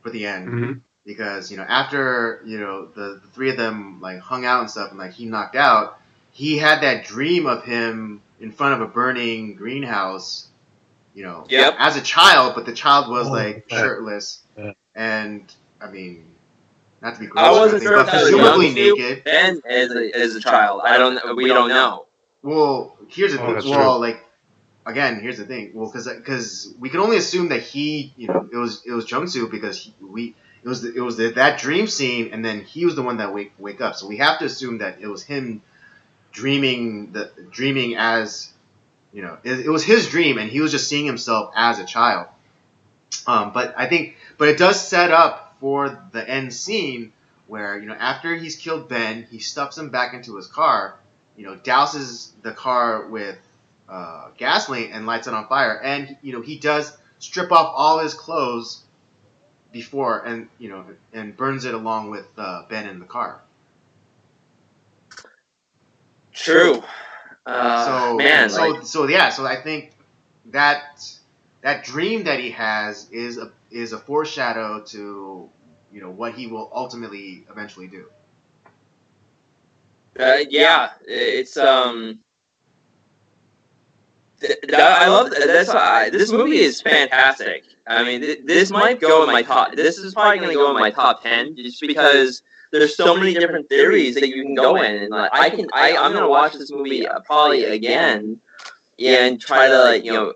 for the end. Mm-hmm. Because after the three of them like hung out and stuff, and like he knocked out, he had that dream of him in front of a burning greenhouse, as a child, but the child was shirtless, and I mean, not to be gross, I wasn't sure but presumably naked. Ben as a child, we don't know. Well, here's the thing. Well, like again, here's the thing. Well, because we can only assume that he, it was Jung-soo, because it was that dream scene, and then he was the one that wake up. So we have to assume that it was him dreaming as, it was his dream, and he was just seeing himself as a child. But it does set up for the end scene where, after he's killed Ben, he stuffs him back into his car, douses the car with gasoline and lights it on fire, and he does strip off all his clothes before, and burns it along with Ben in the car. True. So I think that dream that he has is a foreshadow to what he will ultimately eventually do. It's I love that's why this movie is fantastic. I mean, this might go in my top. This is probably going to go in my top 10 just because there's so many different theories that you can go in, and like I'm going to watch this movie probably again and try to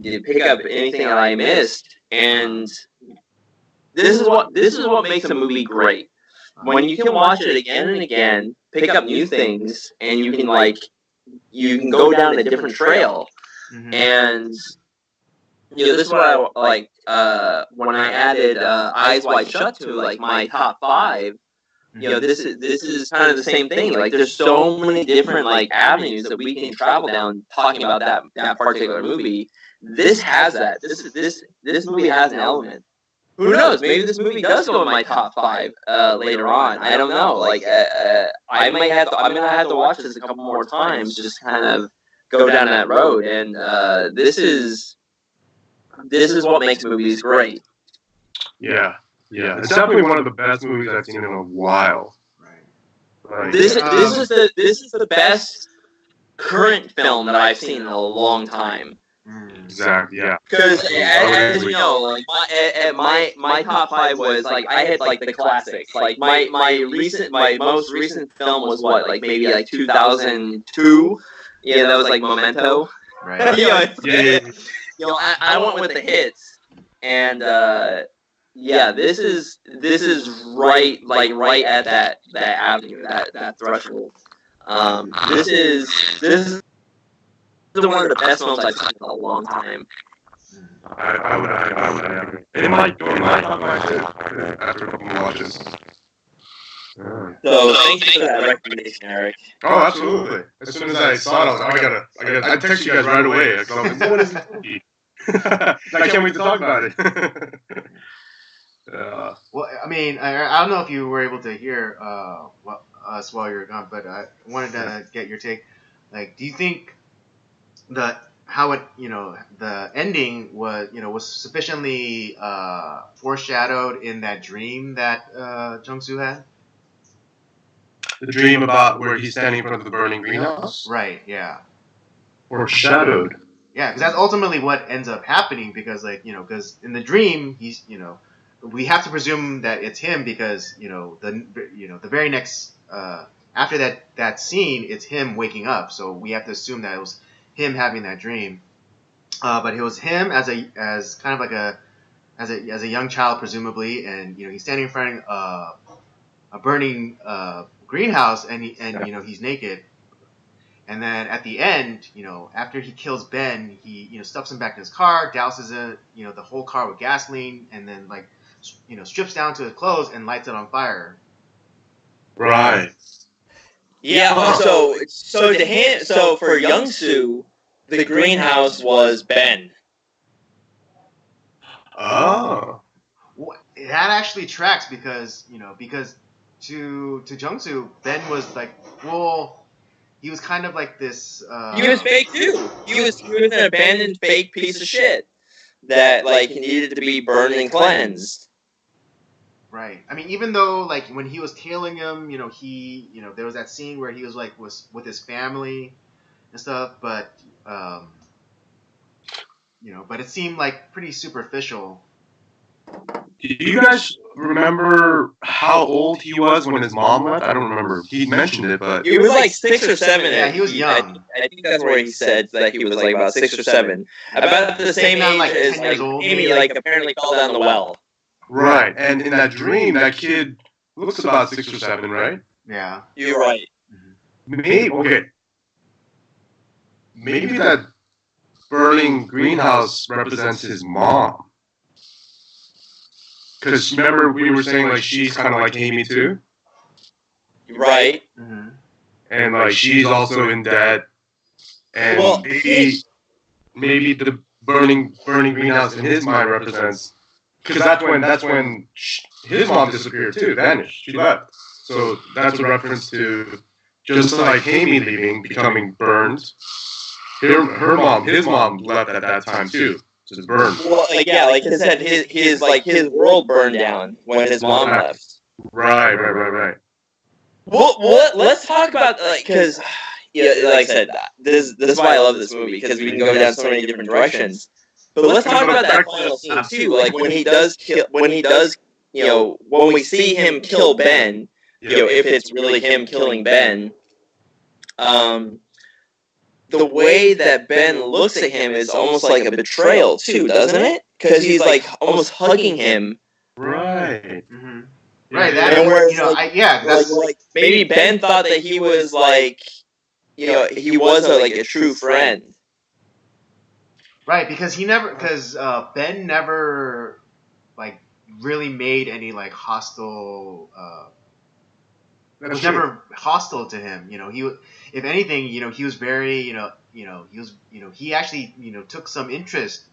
pick up anything that I missed. And this is what makes a movie great. When you can watch it again and again, pick up new things, and you can go down a different trail. Mm-hmm. And this is what I like when I added Eyes Wide Shut to like my top 5. This is kind of the same thing. Like there's so many different like avenues that we can travel down talking about that particular movie. This has that. This movie has an element. Who knows? Maybe this movie does go in my top 5 later on. I don't know. Like I'm gonna have to watch this a couple more times, just kind of go down that road. And this is what makes movies great. Yeah. It's definitely one of the best movies I've seen in a while. Right. This is the best current film that I've seen in a long time. Exactly. Yeah. Because as you know, like my top 5 was like I had like the classics. Like my most recent film was what, like maybe like 2002. Yeah, that was like Memento. Right. I went with the hits, and this is right at that avenue, that threshold. This is one of the best films I've seen in a long time. I would agree. It might go in my top five too after a couple more watches. So thank you for that recommendation, Eric. Oh, absolutely. As soon as I saw it, I was like, I texted you guys right away. I was like, what is this movie? I can't wait to talk about it. Well, I mean, I don't know if you were able to hear us while you were gone, but I wanted to get your take. Like, do you think that the ending was sufficiently foreshadowed in that dream that Jung-soo had? The dream about where he's standing in front of the burning greenhouse? Right, yeah. Foreshadowed. Yeah, because that's ultimately what ends up happening, because because in the dream he's we have to presume that it's him because the very next after that scene it's him waking up, so we have to assume that it was him having that dream, but it was him as a young child presumably, and he's standing in front of a burning greenhouse, and he's naked. And then at the end, after he kills Ben, he stuffs him back in his car, douses the whole car with gasoline, and then strips down to his clothes and lights it on fire. Right. Yeah. So for Young-soo, the greenhouse was Ben. Oh. Well, that actually tracks because to Jung-soo, Ben was he was kind of like this. He was fake too. He was an abandoned fake piece of shit that he needed to be burned and cleansed. Right. I mean, even though when he was tailing him, he there was that scene where he was with his family and stuff, but but it seemed pretty superficial. Do you guys remember how old he was when his mom left? I don't remember. He mentioned it, but he was 6 or 7. Yeah, he was young. I think that's where he said that he was about 6 or 7, about the same age as Amy. Apparently fell down the well. Right, and in that dream, that kid looks about 6 or 7, right? Yeah, you're right. Maybe that burning greenhouse represents his mom. Because remember, we were saying she's kind of like Amy too, right? Mm-hmm. And she's also in debt, and maybe the burning greenhouse in his mind represents, because that's when his mom disappeared too, vanished, she left. So that's a reference to just like Amy leaving, becoming burned. His mom left at that time too. Just burned. Well, like I said, his world burned down when his mom left. Right. Well, let's talk about because, like I said, this is why I love this movie, because we can go down so many different directions. But let's talk about that final scene too. When we see him kill Ben, if it's really him killing Ben, the way that Ben looks at him is almost like a betrayal too, doesn't it? Because he's almost hugging him. Right. Mm-hmm. Right. That maybe Ben thought that he was he was a true friend. Right, because Ben never really made any hostile. Was never hostile to him. If anything, he was very, he actually, took some interest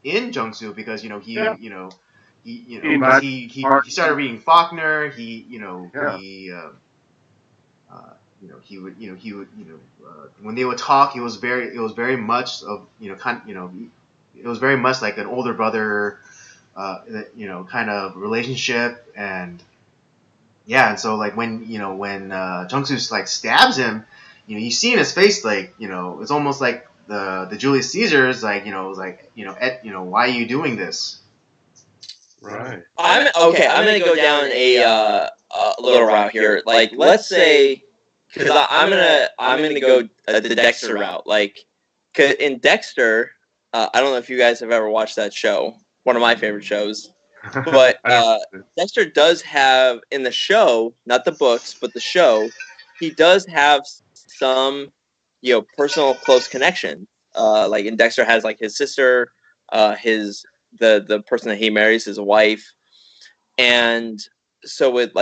in Jung-soo because, he started reading Faulkner. He would, when they would talk, it was very much of, it was very much like an older brother, kind of relationship. And yeah, and so when Jung-soo stabs him, you see in his face it's almost like the Julius Caesar's Ed, why are you doing this? Right. I'm gonna go down a little route here. Let's say because I'm gonna go the Dexter route. Like, 'cause in Dexter, I don't know if you guys have ever watched that show. One of my favorite shows. But Dexter does have, in the show, not the books, but the show, he does have some, personal close connection. Like in Dexter has like his sister, the person that he marries, his wife, and so with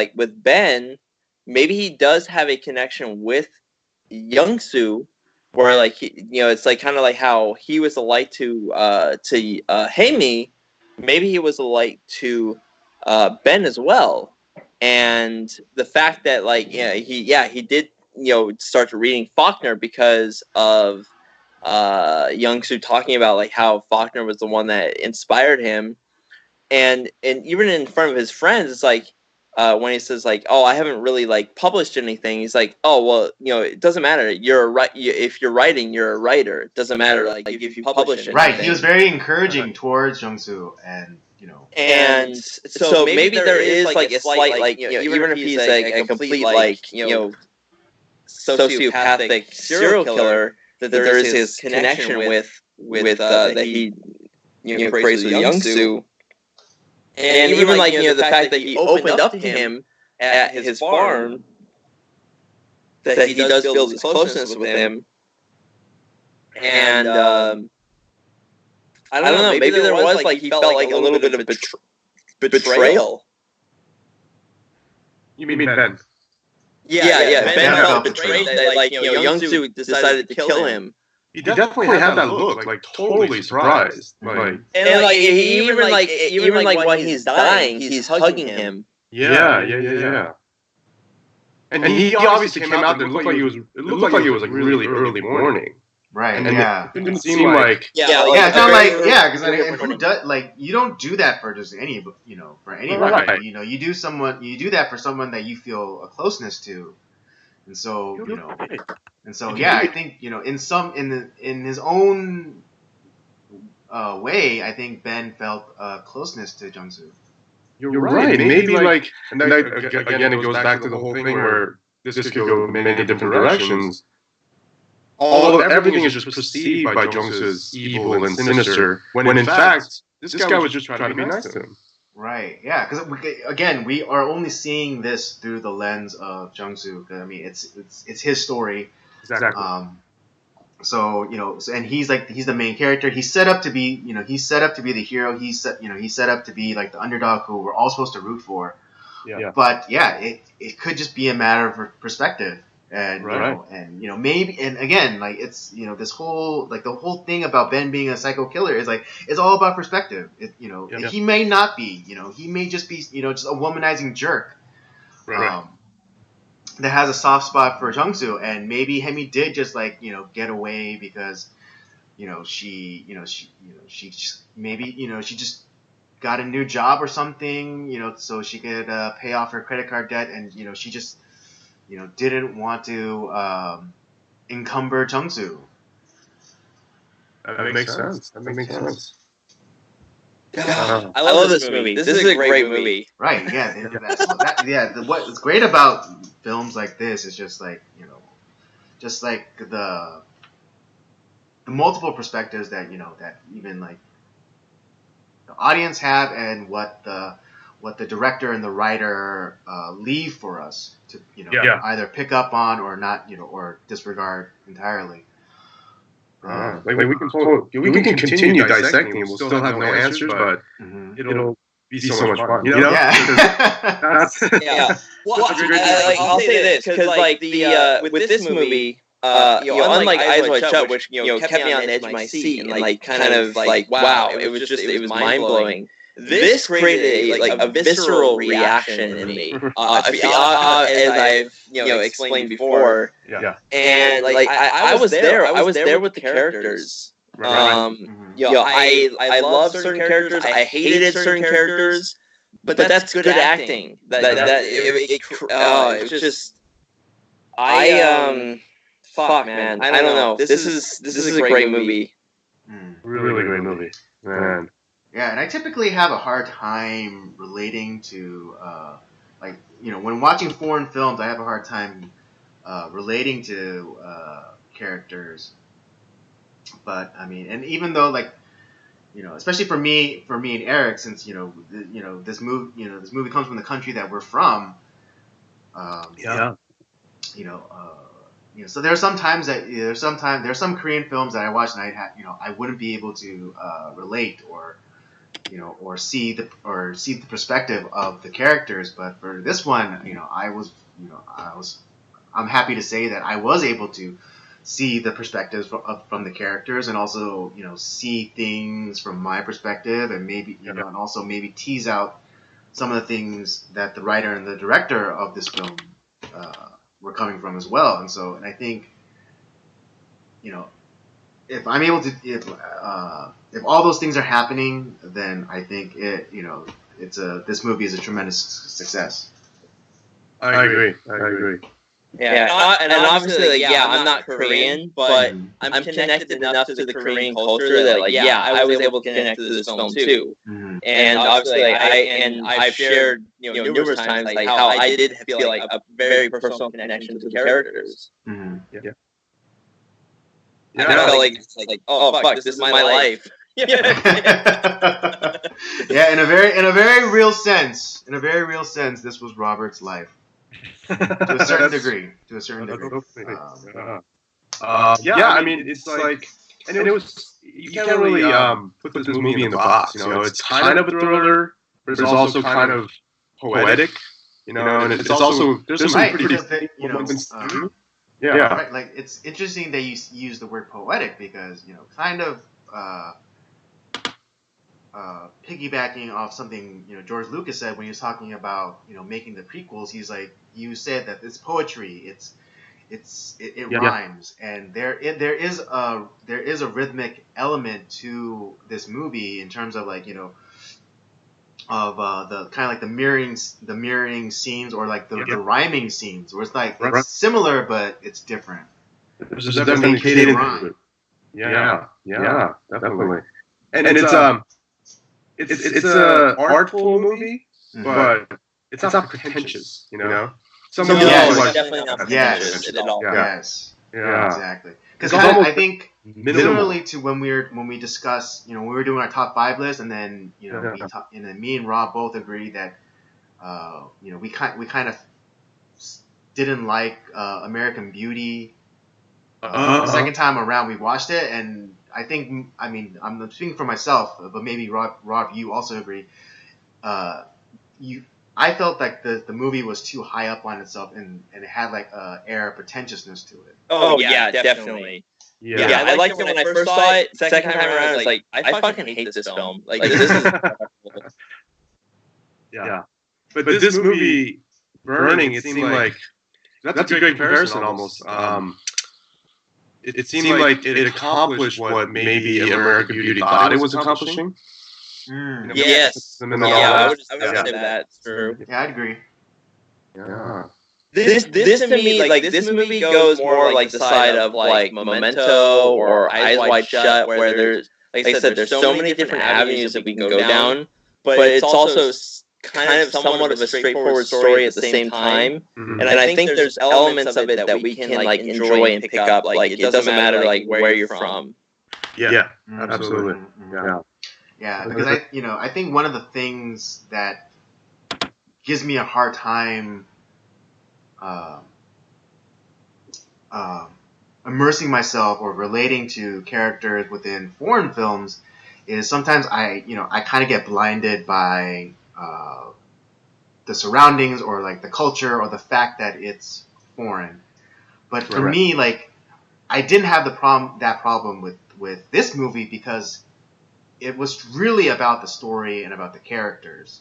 Ben, maybe he does have a connection with Young-soo, where like it's like kind of like how he was a light to Hae-mi. Maybe he was a light to Ben as well, and the fact that he did start reading Faulkner because of Young-soo talking about like how Faulkner was the one that inspired him, and even in front of his friends, it's like when he says like, "Oh, I haven't really like published anything," he's like, "Oh, well, it doesn't matter. If you're writing, you're a writer. It doesn't matter like if you publish anything." Right. He was very encouraging towards Young-soo, and And so maybe there is like a slight like even if he's a complete like sociopathic serial killer, that there is his connection with that he prays with Young-soo. And even like the fact that he opened up to him at his farm, that he does feel this closeness with him, and I don't know, maybe there was like he felt like a little bit of betrayal. You mean Ben? Yeah. Ben felt betrayed that like Young-soo decided to kill him. He definitely had that look, like totally surprised. And like even when he's dying, he's hugging him. Yeah. And he obviously came out there. It looked like it was like really early morning. Right. And it didn't seem like it's not like because who does like you don't do that for just any for anyone. Right. You do that for someone that you feel a closeness to, and so I think in his own way, I think Ben felt closeness to Jung-soo. You're right. Maybe like, and then, again, it goes back to the whole thing where this could go in many different directions. Although everything is just perceived by Jung-soo as evil and sinister, when in fact, this guy was just trying to be nice to him. Right, yeah, because again, we are only seeing this through the lens of Jung-soo. I mean, it's his story. Exactly. And he's the main character. He's set up to be, the hero. He's set up to be like the underdog who we're all supposed to root for. Yeah. But yeah, it could just be a matter of perspective. And maybe, and again, like it's this whole the whole thing about Ben being a psycho killer is like it's all about perspective. He may not be, he may just be just a womanizing jerk, that has a soft spot for Jung-soo, and maybe Hae-mi did just get away because she just got a new job or something, so she could pay off her credit card debt, and she just didn't want to encumber Jung-soo. That makes sense. I love this movie. This is a great movie. Right, yeah. What's great about films like this is just just like the multiple perspectives that that even like the audience have, and what the director and the writer leave for us to either pick up on or not, or disregard entirely. We can continue dissecting. We'll still have no answers, but it'll be so much fun. Yeah. Well, I'll say this because with this movie, unlike Eyes Wide Shut, which kept me on the edge of my seat and kind of wow, it was mind blowing. This created a visceral reaction in me, as I've explained before. Yeah. And I was there. I was there with the characters. I loved certain characters. I hated certain characters. But that's good acting. It was just. Fuck, man. I don't know. This is a great movie. Really great movie, man. Yeah, and I typically have a hard time relating to, when watching foreign films, I have a hard time relating to characters. But I mean, and even though like, especially for me and Eric, since this movie comes from the country that we're from. So there's some times that there's some Korean films that I watch and I wouldn't be able to relate or see the perspective of the characters, but for this one, I'm happy to say that I was able to see the perspectives from the characters and also see things from my perspective and maybe and also maybe tease out some of the things that the writer and the director of this film were coming from as well. And I think if I'm able to if all those things are happening, then I think this movie is a tremendous success. I agree. Yeah, and obviously, I'm not Korean, but I'm connected enough to the Korean culture that, I was able to connect to this film too. Mm-hmm. And obviously, I've shared, numerous times how I did feel like a very personal connection to the characters. Mm-hmm. Yeah. And I felt like oh fuck, this is my life. Yeah, in a very real sense, this was Robert's life. To a certain degree. I mean, it's like, and it was, you can't really put this movie in the box. It's kind of a thriller, but it's also kind of poetic. And it's also there's some pretty moments too. Yeah. Right. Like it's interesting that you use the word poetic because kind of piggybacking off something George Lucas said when he was talking about making the prequels. He's like, you said that it's poetry, it rhymes, and there is a rhythmic element to this movie in terms of like of the kind of like the mirroring scenes or like the rhyming scenes where it's like it's similar but it's different. There's definitely cadence to it. Yeah, definitely. And it's a artful movie, but it's not pretentious, Some people like definitely not pretentious at all. Yes. Yeah. Exactly. Because I think similarly to when we discussed, when we were doing our top 5 list, and then me and Rob both agreed that we kind of didn't like American Beauty. The second time around we watched it, and I think, I'm speaking for myself, but maybe Rob, you also agree. I felt like the movie was too high up on itself, and it had like an air of pretentiousness to it. Oh yeah, definitely. Yeah, I liked it when I first saw it. Second time around, I was like, I fucking hate this film. Like this is. Yeah, but this movie, Burning, it seemed like that's a great comparison almost. It seemed like it accomplished what maybe American Beauty thought it was accomplishing. Yes. I would say that's true. Yeah, I'd agree. Yeah. This to me, like this movie goes more like the side of like Memento or Eyes Wide Shut, where there's, like I said, there's so many different avenues that we can go down, but it's also kind of somewhat of a straightforward story at the same time. Mm-hmm. And I think there's elements of it that we can like enjoy and pick up. Like it doesn't matter like where you're from. Yeah, absolutely. Mm-hmm. Yeah, because I think one of the things that gives me a hard time immersing myself or relating to characters within foreign films is sometimes I kind of get blinded by the surroundings or like the culture or the fact that it's foreign. But for me, like I didn't have that problem with this movie because it was really about the story and about the characters,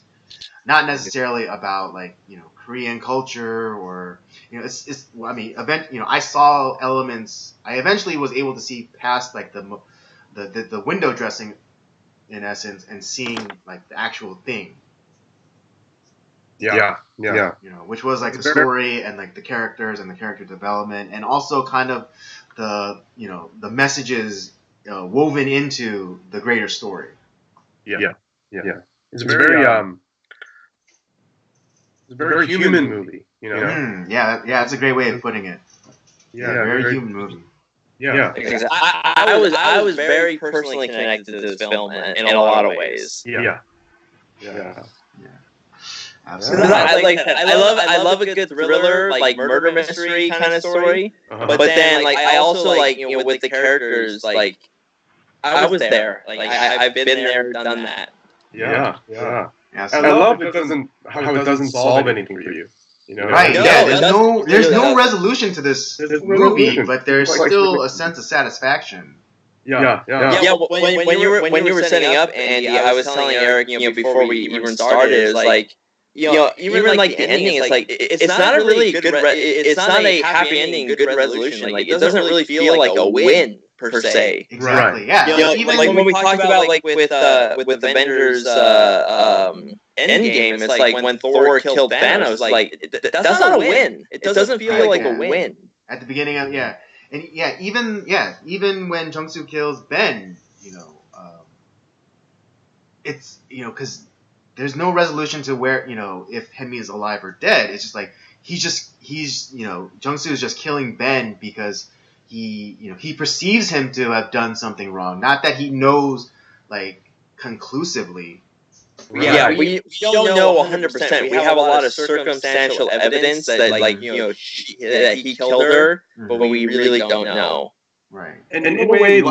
not necessarily about like Korean culture or I saw elements. I eventually was able to see past like the window dressing in essence and seeing like the actual thing. Yeah. Which was like the story and like the characters and the character development and also kind of the messages woven into the greater story. Yeah. It's a very human movie, Yeah, that's a great way of putting it. very human movie. Yeah. I was very personally connected to this film in a lot of ways. Yeah. Absolutely. I love a good thriller, like murder mystery kind of story. But then, like, I also like, you know, with the characters, like, I was there. Like, I've been there, done that. Yeah. So I love how it doesn't solve anything for you. You know? Right. There's no resolution to this movie, but there's Like, still a sense of satisfaction. Yeah. When you were setting up, Andy, I was telling Eric, you know, before we even started, it was like, you know, even like the ending, it's like it's not a really good, it's not a happy ending, good resolution. Like, it doesn't really feel like a win per se. Exactly. Right. Yeah. You know, Even like when we talked about like with the Avengers Endgame, it's like when Thor killed Thanos, like that's not a win. It doesn't feel like a win. At the beginning of even when Jung-soo kills Ben, you know, it's, you know, because there's no resolution to where, you know, if Hemi is alive or dead. It's just like he's you know, Jung-soo is just killing Ben because he perceives him to have done something wrong, not that he knows like conclusively. Yeah, we don't know 100%. We have a lot of circumstantial evidence that, like, you know, that he killed her, but we really don't know. Right. And in a way,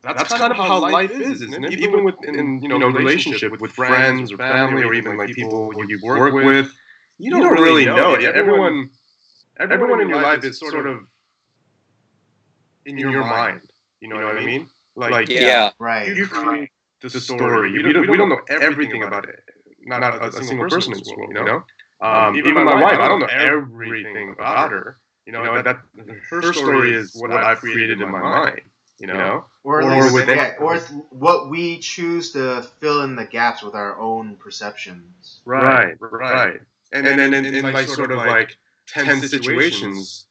that's kind of how life is, isn't it? Even in you know, relationship with friends or family or even like people you work with, you don't really know it. Everyone in your life is sort of in your mind. You know what I mean? Like, right. You create the story. We don't know everything about it. Not a single person in this world, you know? Even my wife, I don't know everything about her. You know, that her story is what I've created in my mind, you know? Or it's what we choose to fill in the gaps with our own perceptions. Right. And then in like sort of like tense situations,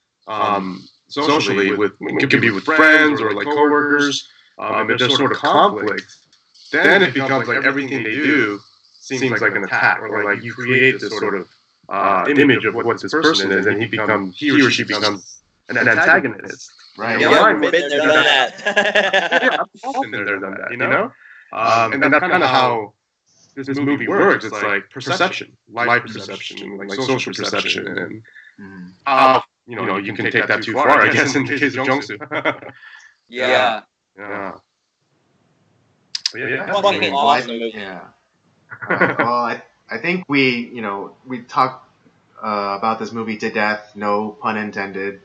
socially, it could be with friends or like coworkers, if there's sort of conflict, then it becomes like everything they do seems like an attack, or like you create this sort of image of what this person is, and he or she becomes an antagonist. Right. Yeah, I've been there, done that. I've often been there, done that, you know? And that's kind of how this movie works. It's like perception, life perception, like social perception, and you know, you can take that too far, I guess, in the case of Jung-soo. Yeah. Fucking awesome movie. Yeah. Well, I think we talked about this movie to death, no pun intended.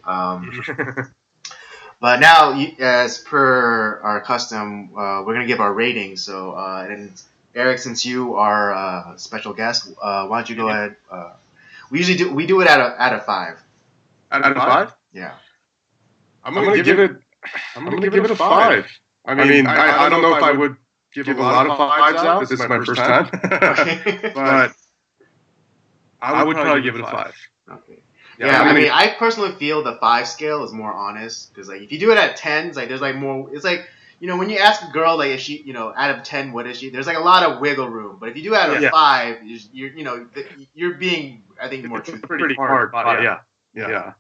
But now, as per our custom, we're gonna give our ratings. So, and Eric, since you are a special guest, why don't you go ahead? We do it out of 5. Out of 5? Yeah. I'm gonna give it a 5. I mean, I don't know if I would give a lot of 5s out. This is my first time. But I would probably give it a 5. Okay. Yeah, I mean, I personally feel the 5 scale is more honest, because like if you do it at 10s, like there's like more. It's like, you know, when you ask a girl like, is she, you know, out of 10, what is she? There's like a lot of wiggle room. But if you do out of 5, you're being, I think, more truthful. Pretty hard. Yeah.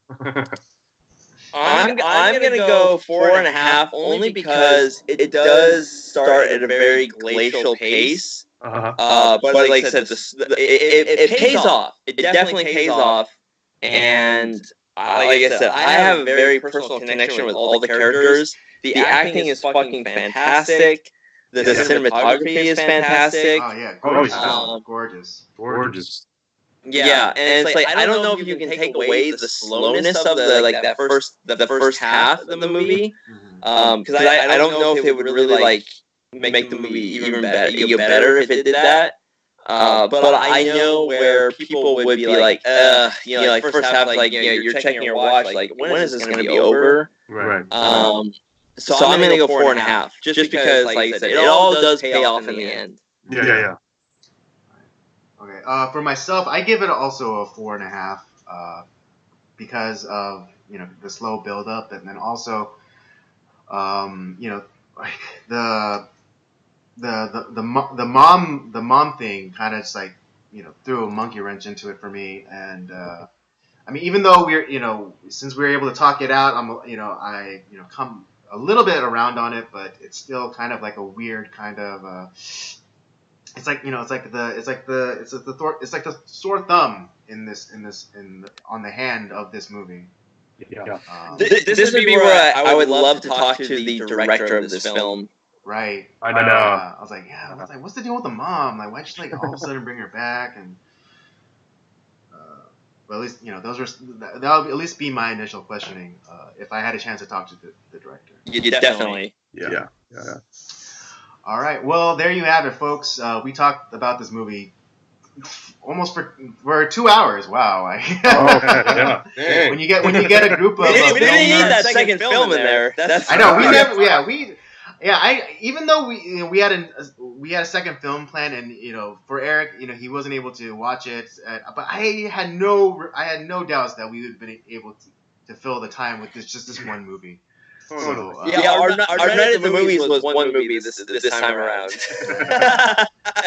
I'm gonna go 4.5, only because it does start at a very glacial pace. But like I said, it pays off. It definitely pays off. And like I said, I have a very personal connection with all the characters. The acting is fucking fantastic. The cinematography is fantastic. Oh yeah, gorgeous. Yeah, and it's like I don't know if you can take away the slowness of the first half of the movie, because I don't know if it would really like make the movie even better if it did that. But I know where people would be like, you know, like first half, like, you know, you're checking your watch, like, when is this going to be over? Right. So I'm going to go 4.5, just because, like I said, it all does pay off in the end. Yeah. Okay. For myself, I give it also a 4.5, because of, you know, the slow build up, and then also, you know, like the mom thing kind of just like, you know, threw a monkey wrench into it for me, and I mean, even though since we were able to talk it out, I come a little bit around on it, but it's still kind of like a weird kind of. It's like the sore thumb on the hand of this movie. Yeah. This would be where I would love to talk to the director of this film. Right. I know. I was like, what's the deal with the mom? Like, why'd she all of a sudden bring her back? And but at least that'll at least be my initial questioning if I had a chance to talk to the director. You definitely. Yeah. All right. Well, there you have it, folks. We talked about this movie almost for 2 hours. Wow. When you get a group of we didn't need that second film in there. I know we never. Even though we had a second film plan, and for Eric, he wasn't able to watch it, but I had no doubts that we would have been able to fill the time with just this one movie. So, our night at the movies was one movie this time around.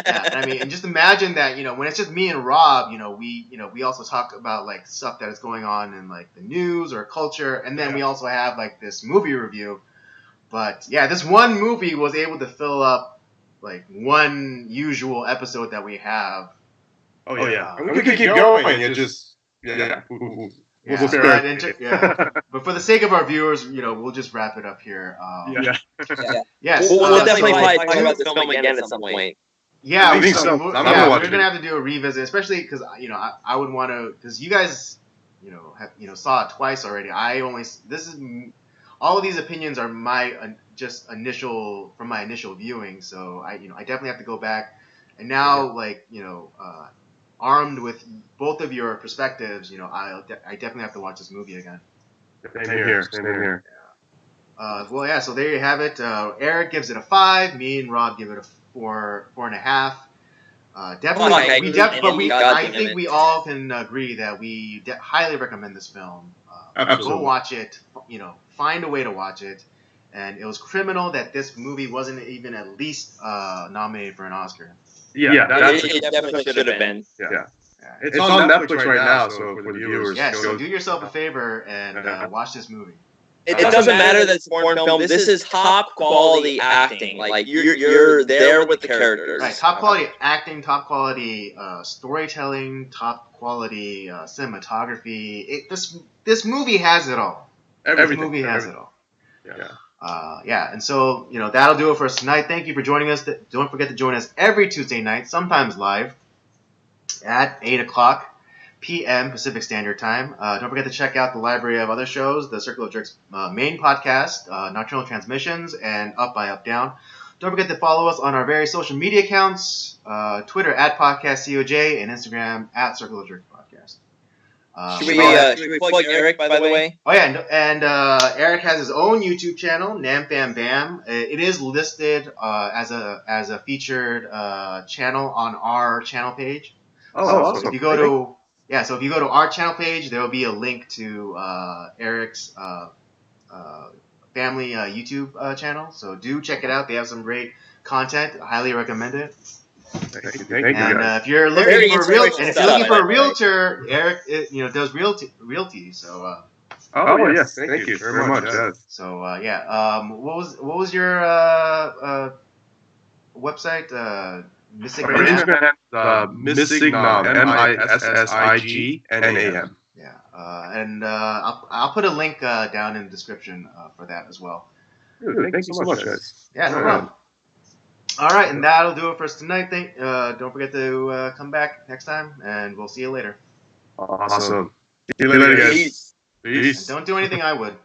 And just imagine that when it's just me and Rob, we also talk about like stuff that is going on in like the news or culture, and then we also have like this movie review. But yeah, this one movie was able to fill up like one usual episode that we have. Oh yeah, we could keep going. And just But for the sake of our viewers, we'll just wrap it up here. Yes. We'll definitely talk about this film again at some point. Yeah, I think so. We're gonna have to do a revisit, especially because I would want to, because you guys saw it twice already. All of these opinions are my just initial viewing, so I definitely have to go back, and now armed with both of your perspectives, I definitely have to watch this movie again. Same here. So there you have it. Eric gives it a 5. Me and Rob give it a 4.5. Definitely, I think we all can agree that we highly recommend this film. Go watch it. Find a way to watch it. And it was criminal that this movie wasn't even at least nominated for an Oscar. It definitely should have been. Yeah. It's on Netflix right now, so for the viewers. Yeah, so do yourself a favor and watch this movie. It doesn't matter that it's a foreign film. This is top quality acting. Like you're there with the characters. Right, top quality acting, top quality storytelling, top quality cinematography. This movie has it all. This movie has it all. And so that'll do it for us tonight. Thank you for joining us. Don't forget to join us every Tuesday night, sometimes live, at 8:00 p.m. Pacific Standard Time. Don't forget to check out the library of other shows, the Circle of Jerks main podcast, Nocturnal Transmissions, and Up by Up Down. Don't forget to follow us on our various social media accounts, Twitter @PodcastCOJ and Instagram @Circle of Jerks Podcast. Should we plug Eric, by the way? Oh yeah, and Eric has his own YouTube channel, NamFamBam. It is listed as a featured channel on our channel page. Awesome. So if you go to our channel page, there will be a link to Eric's family YouTube channel. So do check it out. They have some great content. I highly recommend it. Thank you, and if you're looking for a realtor, Eric does realty. So. Yes, thank you very much. Yes. So what was your website? MissigNam. MissigNam. MissigNam. Yeah, and I'll put a link down in the description for that as well. Dude, thank you so much, guys. Yeah, no problem. All right, and that'll do it for us tonight. Don't forget to come back next time, and we'll see you later. Awesome. See you later, guys. Peace. And don't do anything I would.